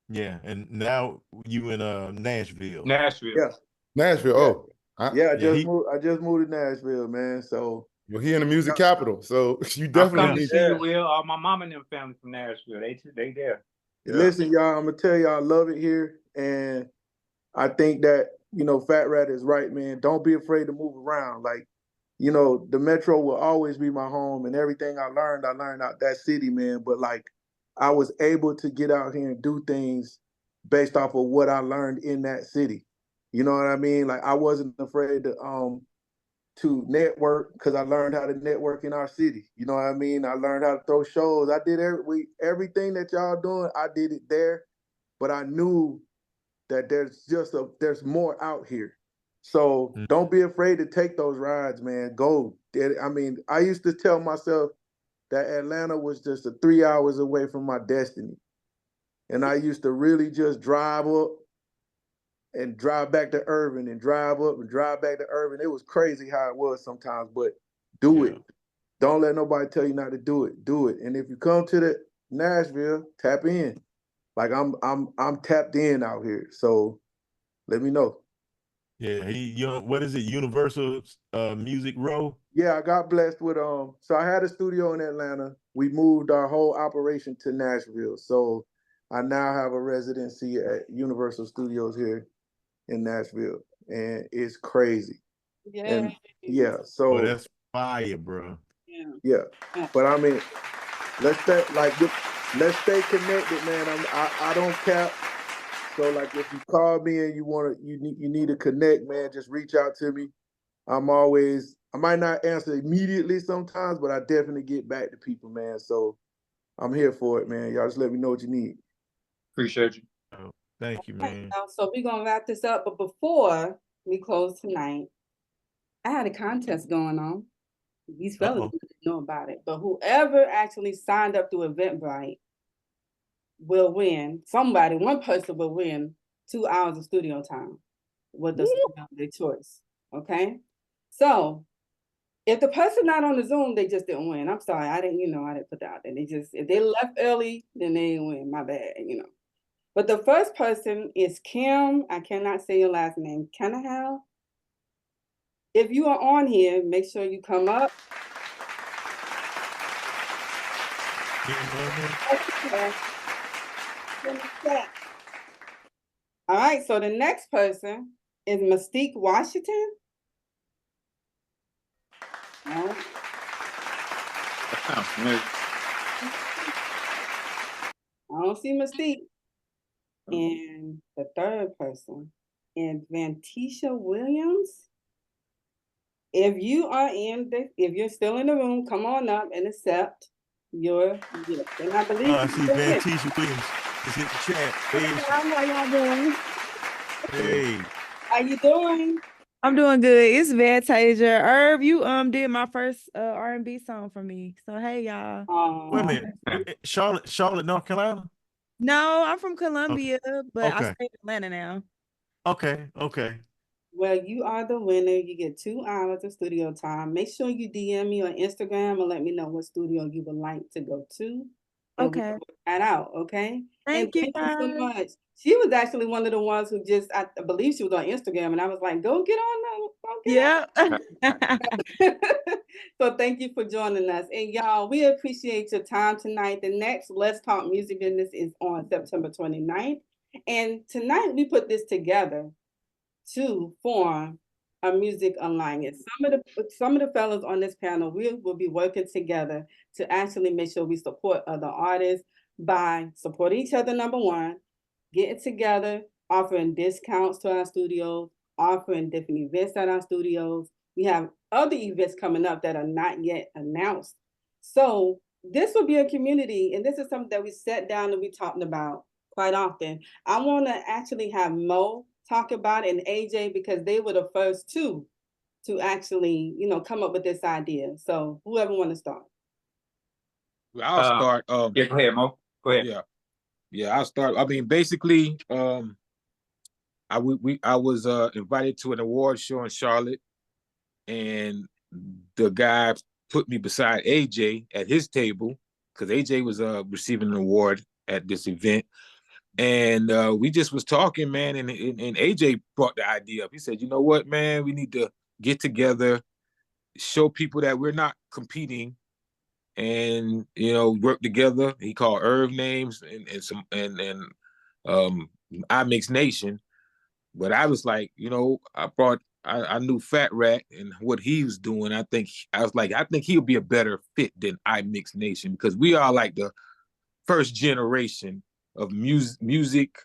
Yeah, and now you in Nashville. Nashville. Yeah. Nashville, Yeah. oh, I just moved to Nashville, man. So well, he in the music capital, so you I'm definitely coming to need see you, Will. All my mom and them family from Nashville. They there. Yeah. listen, y'all, I'm gonna tell y'all I love it here. And I think that, Fat Rat is right, man. Don't be afraid to move around. Like, the Metro will always be my home, and everything I learned out that city, man. But like, I was able to get out here and do things based off of what I learned in that city. You know what I mean? Like, I wasn't afraid to network because I learned how to network in our city. You know what I mean? I learned how to throw shows. I did everything that y'all doing. I did it there, but I knew that there's more out here. So don't be afraid to take those rides, man. Go. I mean, I used to tell myself that Atlanta was just 3 hours away from my destiny. And I used to really just drive up and drive back to Irving and drive up and drive back to Irving. It was crazy how it was sometimes, but do it. Don't let nobody tell you not to do it. Do it. And if you come to the Nashville, tap in. Like I'm tapped in out here. So let me know. Yeah, what is it? Universal Music Row? Yeah, I got blessed with so I had a studio in Atlanta. We moved our whole operation to Nashville. So I now have a residency at Universal Studios here in Nashville. And it's crazy. Yeah. And yeah, so that's fire, bro. Yeah. But I mean, let's stay connected, man. I don't cap. So like if you call me and you need to connect, man, just reach out to me. I might not answer immediately sometimes, but I definitely get back to people, man. So I'm here for it, man. Y'all just let me know what you need. Appreciate you. Oh, thank you, man. So we're gonna wrap this up, but before we close tonight, I had a contest going on. These fellas didn't know about it, but whoever actually signed up through Eventbrite will win. One person will win 2 hours of studio time with the studio of their choice. Okay, so if the person not on the Zoom, they just didn't win. I'm sorry, I didn't put that out there. If they left early, then they didn't win. My bad, But the first person is Kim. I cannot say your last name. Canahal. If you are on here, make sure you come up. All right, so the next person is Mystique Washington. No. That sounds familiar. I don't see Mystique. And the third person is Vantisha Williams. If you're still in the room, come on up and accept your gift. And I believe I see Van Tisha Williams is hit the chat. Hey, how y'all doing? hey. How you doing? I'm doing good. It's Vantasia. Irv, you did my first R&B song for me. So hey y'all. Wait a minute. Charlotte, North Carolina? No, I'm from Columbia, but I Okay. stay in Atlanta now. Okay. Well, you are the winner. You get 2 hours of studio time. Make sure you DM me on Instagram and let me know what studio you would like to go to. And we Okay. can work that out, okay? Thank you, so guys. much. She was actually one of the ones who just, I believe she was on Instagram, and I was like, go get on there. Yeah. So thank you for joining us. And y'all, we appreciate your time tonight. The next Let's Talk Music Business is on September 29th. And tonight we put this together to form a music alliance. Some of the fellows on this panel, we will be working together to actually make sure we support other artists by supporting each other, number one, getting together, offering discounts to our studios, offering different events at our studios. We have other events coming up that are not yet announced. So this will be a community, and this is something that we sat down and we talked about quite often. I want to actually have Mo talk about it and AJ, because they were the first two to actually, come up with this idea. So whoever want to start. I'll start. Yeah, go ahead, Mo. Go ahead. Yeah, I'll start. I mean, basically, I was invited to an award show in Charlotte, and the guy put me beside AJ at his table because AJ was receiving an award at this event. And we just was talking, man, and AJ brought the idea up. He said, you know what, man, we need to get together, show people that we're not competing, and work together. He called Irv names and iMix Nation. But I was like, I knew Fat Rat and what he was doing. I think he'll be a better fit than iMix Nation, because we are like the first generation of music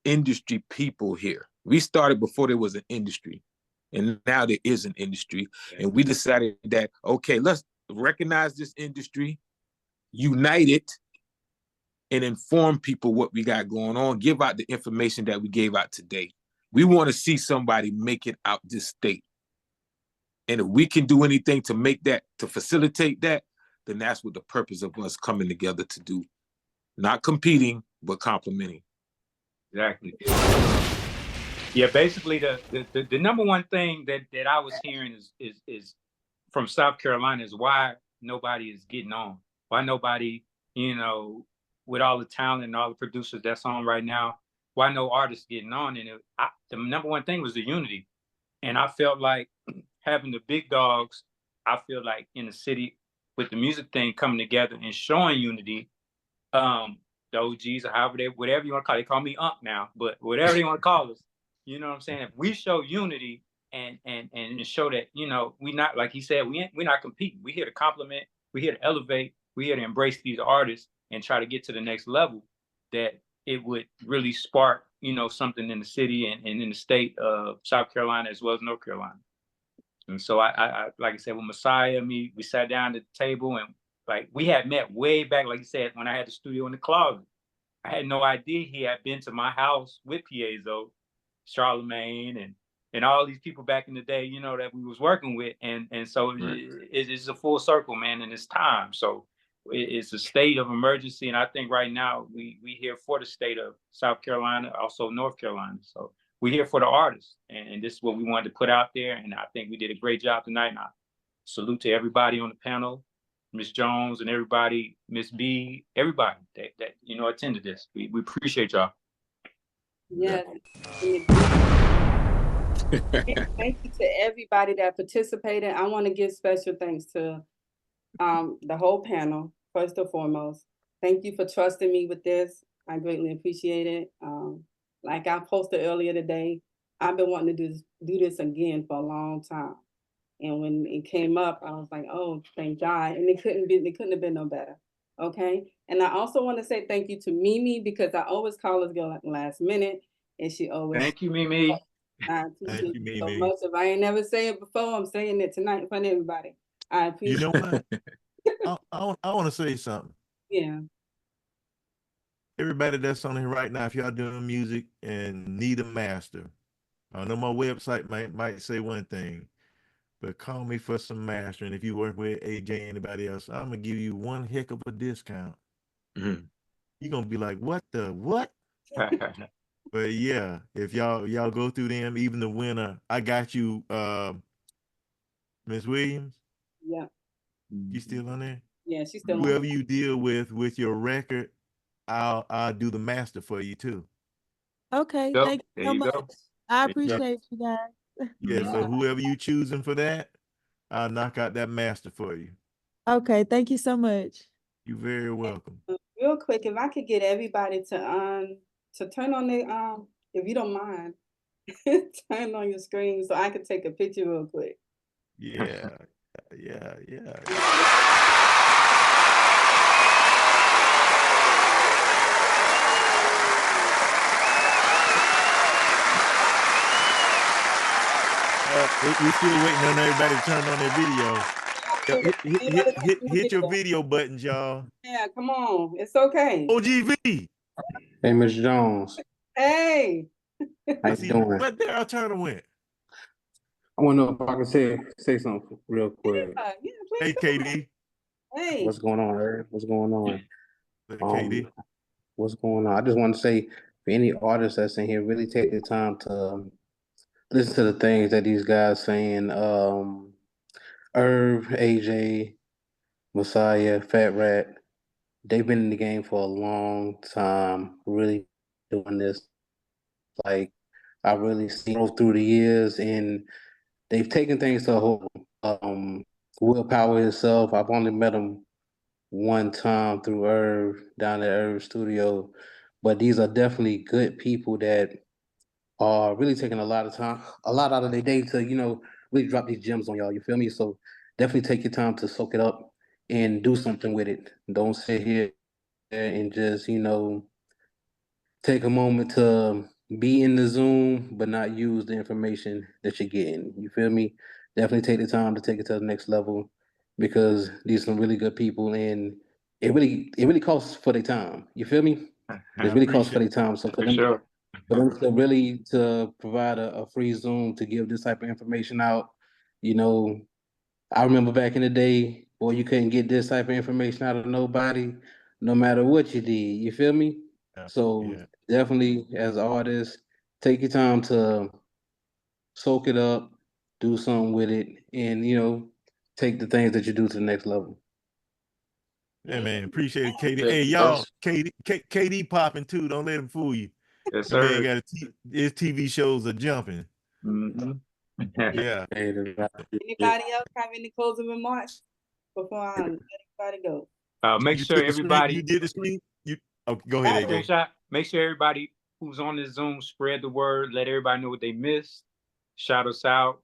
industry people here. We started before there was an industry, and now there is an industry. And we decided that, okay, let's recognize this industry, unite it, and inform people what we got going on, give out the information that we gave out today. We want to see somebody make it out this state. And if we can do anything to make that, to facilitate that, then that's what the purpose of us coming together to do. Not competing, but complementing. Exactly. Yeah, basically the number one thing that I was hearing is from South Carolina is why nobody is getting on. Why nobody, with all the talent and all the producers that's on right now, why no artists getting on? And the number one thing was the unity. And I felt like having the big dogs, I feel like in the city with the music thing coming together and showing unity, the OGs or whatever you want to call it, they call me Unc now, but whatever you want to call us, you know what I'm saying? If we show unity and show that, we not, like he said, we're not competing. We're here to compliment, we're here to elevate, we're here to embrace these artists and try to get to the next level, that it would really spark, something in the city and in the state of South Carolina as well as North Carolina. And so I like I said, with Messiah, we sat down at the table, and like we had met way back, like you said, when I had the studio in the closet. I had no idea he had been to my house with Piezo, Charlemagne, and all these people back in the day, that we was working with. And so it's a full circle, man, and it's time. So it's a state of emergency. And I think right now we here for the state of South Carolina, also North Carolina. So we're here for the artists. And this is what we wanted to put out there. And I think we did a great job tonight. And I salute to everybody on the panel, Miss Jones and everybody, Miss B, everybody that attended this. We appreciate y'all. Yes. Thank you to everybody that participated. I want to give special thanks to the whole panel, first and foremost. Thank you for trusting me with this. I greatly appreciate it. Like I posted earlier today, I've been wanting to do this again for a long time. And when it came up, I was like, oh, thank God. And it couldn't have been no better. Okay. And I also want to say thank you to Mimi, because I always call this girl at the last minute. And she always Thank you, Mimi. I Thank appreciate you, you so Mimi. much. If I ain't never say it before, I'm saying it tonight in front of everybody. I You appreciate know what? I want to say something. Yeah. Everybody that's on here right now, if y'all doing music and need a master, I know my website might say one thing, but call me for some mastering. If you work with AJ, anybody else, I'm gonna give you one heck of a discount. Mhm. You're gonna be like, what the what? But yeah, if y'all go through them, even the winner, I got you, Miss Williams. Yeah. You still on there? Yeah, she's still on. Whoever you deal with your record, I'll do the master for you too. Okay, Yep, thank you there so you much. go. I There you go. appreciate you guys. Yeah, so Yeah. whoever you choosing for that, I'll knock out that master for you. Okay, thank you so much. You're very welcome. Real quick, if I could get everybody to turn on their if you don't mind, turn on your screen so I could take a picture real quick. Yeah, yeah. We're still waiting on everybody to turn on their video. Hit your video buttons, y'all. Yeah, come on. It's okay. OGV. Hey, Miss Jones, Hey. how you doing? What Daryl Turner went? I want to know if I can say something real quick. Yeah, Hey, please. Come on. KD. Hey. What's going on, Eric? What's going on? KD. What's going on? I just want to say, for any artists that's in here, really take the time to listen to the things that these guys saying. Irv, AJ, Messiah, Fat Rat, they've been in the game for a long time, really doing this. Like, I really seen growth through the years, and they've taken things to a whole Will Power himself. I've only met him one time through Irv down at Irv's studio, but these are definitely good people that are really taking a lot out of their day to, really drop these gems on y'all. You feel me? So definitely take your time to soak it up and do something with it. Don't sit here and just, take a moment to be in the Zoom, but not use the information that you're getting. You feel me? Definitely take the time to take it to the next level, because these are some really good people, and it really costs for their time. You feel me? It really costs for their time. So for them to really to provide a free Zoom to give this type of information out, I remember back in the day, boy, you couldn't get this type of information out of nobody, no matter what you did. You feel me? So definitely, as artists, take your time to soak it up, do something with it, and take the things that you do to the next level. Yeah, man, appreciate it, KD. Hey, y'all, KD popping too. Don't let him fool you. Yes, The man sir. got his TV shows are jumping. Yeah. Anybody else have any closing remarks before I let everybody go? Make You sure took the screen, everybody. you did the screen. Go ahead, AJ. Screenshot. Make sure everybody who's on this Zoom spread the word. Let everybody know what they missed. Shout us out.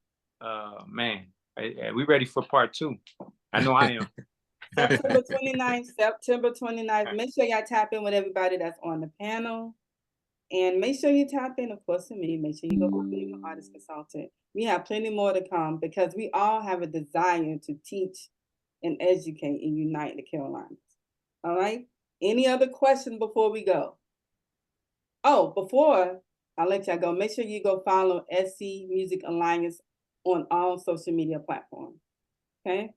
Man, we ready for part 2. I know I am. September 29th. Make sure y'all tap in with everybody that's on the panel. And make sure you tap in, of course, to me. Make sure you go to your artist consultant. We have plenty more to come, because we all have a desire to teach and educate and unite the Carolinas. All right? Any other questions before we go? Oh, before I let y'all go, make sure you go follow SC Music Alliance on all social media platforms. Okay?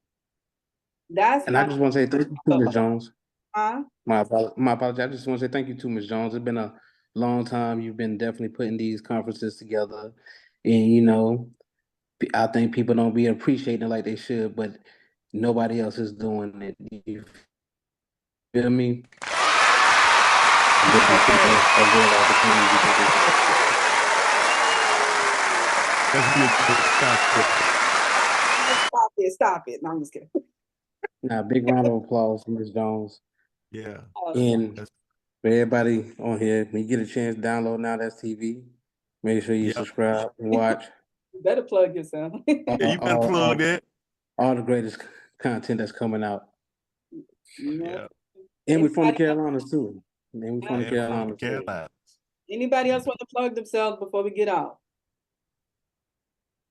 And I just want to say thank you to Ms. Jones. Huh? My apologies. I just want to say thank you to Ms. Jones. It's been a long time. You've been definitely putting these conferences together, and I think people don't be appreciating it like they should, but nobody else is doing it. You feel me? Stop it. No, I'm just kidding. Now, big round of applause for Ms. Jones. Yeah. And for everybody on here, when you get a chance, download Now That's TV. Make sure you subscribe and watch. You better plug yourself. Yeah, you better plug that. All the greatest content that's coming out. Yeah. And we're from the Anybody else? Carolinas too. And we're from the And from Carolinas. too. Carolina. Anybody else want to plug themselves before we get out?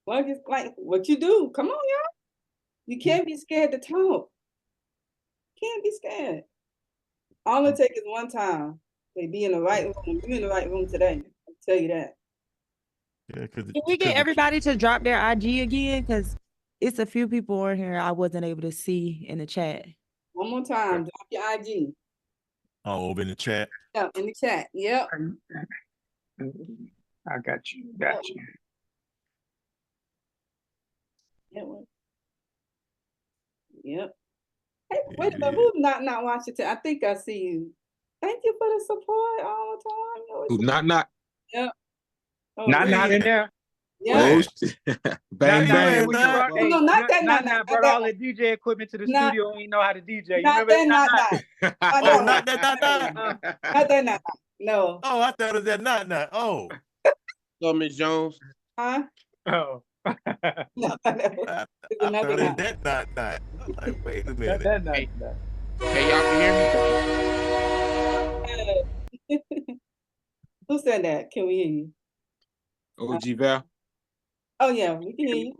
Plug is like what you do. Come on, y'all. You can't be scared to talk. Can't be scared. All it takes is one time. They be in the right room. You in the right room today. I'll tell you that. Yeah, because Can we get everybody to drop their IG again? Because it's a few people on here I wasn't able to see in the chat. One more time. Drop your IG. over in the chat. Yeah, in the chat. Yep. I got you. Got you. Yep. Hey, wait a minute. Who's not watching? I think I see you. Thank you for the support all the time. Who not? Yep. Oh, Not in there. Yeah. Bang bang. No, not that. Not brought all the DJ equipment to the studio and you know how to DJ. You Not remember that. Oh, not that. Not that. No. Oh, I thought it was that not. Oh. So, Miss Jones. Huh? Oh. No, I thought it was that not. I'm like, wait a minute. Hey, y'all can hear me? Who said that? Can we hear you? OG Val. Oh yeah, we can hear you.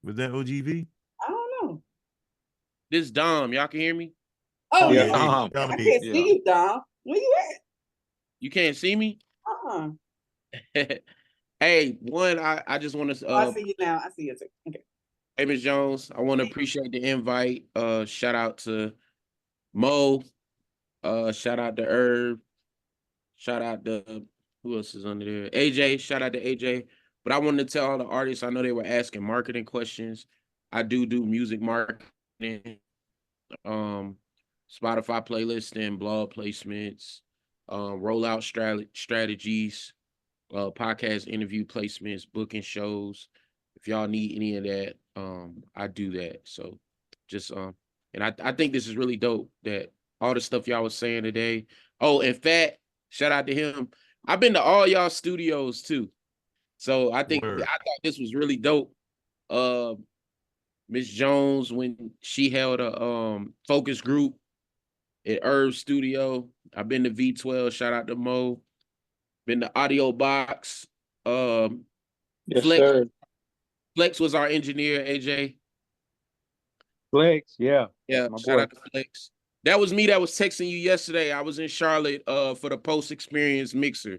Was that OGV? I don't know. This Dom, y'all can hear me? Oh Yeah, yeah. Dom. I can't see you, Dom. Where you at? You can't see me? Hey, one, I just want to I see you now. I see you. Okay. Hey, Ms. Jones, I want to appreciate the invite. Shout out to Mo. Shout out to Herb. Shout out to who else is under there? AJ. Shout out to AJ. But I wanted to tell all the artists, I know they were asking marketing questions. I do music marketing, Spotify playlisting, blog placements, rollout strategies, podcast interview placements, booking shows. If y'all need any of that, I do that. So just and I think this is really dope that all the stuff y'all was saying today. Oh, in fact, shout out to him. I've been to all y'all studios too. So I thought this was really dope. Miss Jones, when she held a focus group at Herb Studio. I've been to V12, shout out to Mo. Been to Audio Box. Yes, Flex. sir. Flex was our engineer, AJ. Flex, yeah. Yeah, shout out to Flex. That was me that was texting you yesterday. I was in Charlotte for the Post Experience Mixer.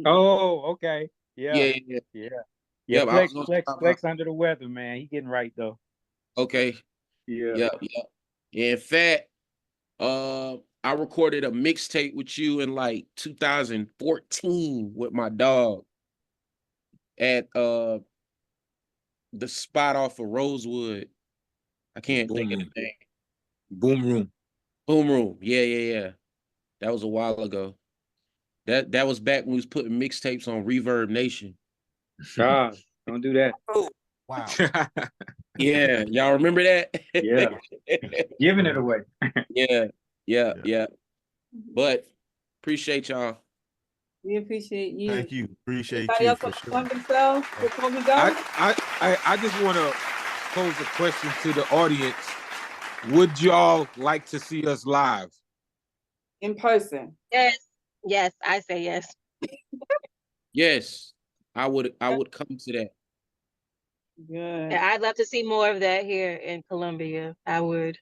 Oh, okay. Yeah. Flex under the weather, man. He getting right though. Okay. Yeah. In fact, I recorded a mixtape with you in like 2014 with my dog at the spot off of Rosewood. I can't think of the name. Boom Room. Yeah. That was a while ago. That was back when we was putting mixtapes on Reverb Nation. God, don't do that. Oh, wow. Yeah, y'all remember that? Yeah. Giving it away. Yeah. But appreciate y'all. We appreciate you. Thank you. Appreciate Anybody you else for want to sure. plug themselves before we go? I just want to pose a question to the audience. Would y'all like to see us live? In person? Yes, I say yes. Yes, I would come to that. Good. Yeah, I'd love to see more of that here in Columbia. I would.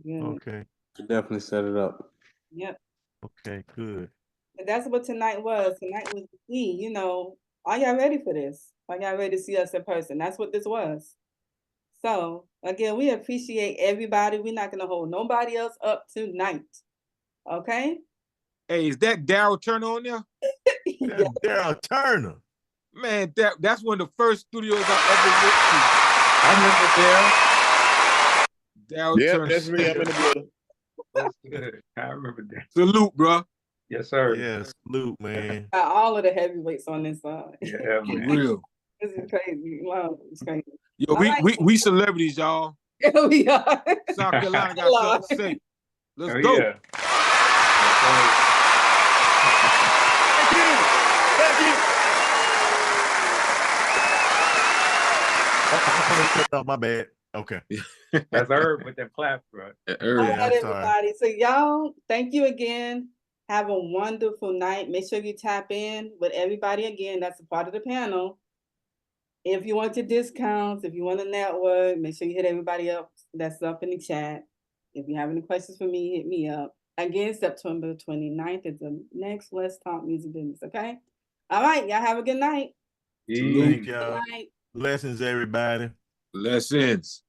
Good. Okay. Definitely set it up. Yep. Okay, good. And that's what tonight was. Tonight was the key. You know, are y'all ready for this? Are y'all ready to see us in person? That's what this was. So again, we appreciate everybody. We're not gonna hold nobody else up tonight. Okay? Hey, is that Daryl Turner on there? Yeah. Daryl Turner. Man, that's one of the first studios I ever went to. Daryl Turner. That's me. I'm in the building. I remember that. Salute, bro. Yes, sir. Yes, salute, man. Got all of the heavyweights on this side. Yeah, For man. real. This is crazy. Wow, it's crazy. Yo, we celebrities, y'all. Yeah, we are. South Carolina got something to say. Let's go. Yeah. Thank you. Oh, my bad. Okay. That's Herb with that clap, bro. All Yeah, right, I'm sorry. everybody. So y'all, thank you again. Have a wonderful night. Make sure you tap in with everybody again. That's a part of the panel. If you want your discounts, if you want to network, make sure you hit everybody up that's up in the chat. If you have any questions for me, hit me up. Again, September 29th is the next Let's Talk Music Business, okay? All right, y'all have a good night. Thank Salute. Good y'all. night. Blessings, everybody. Lessons.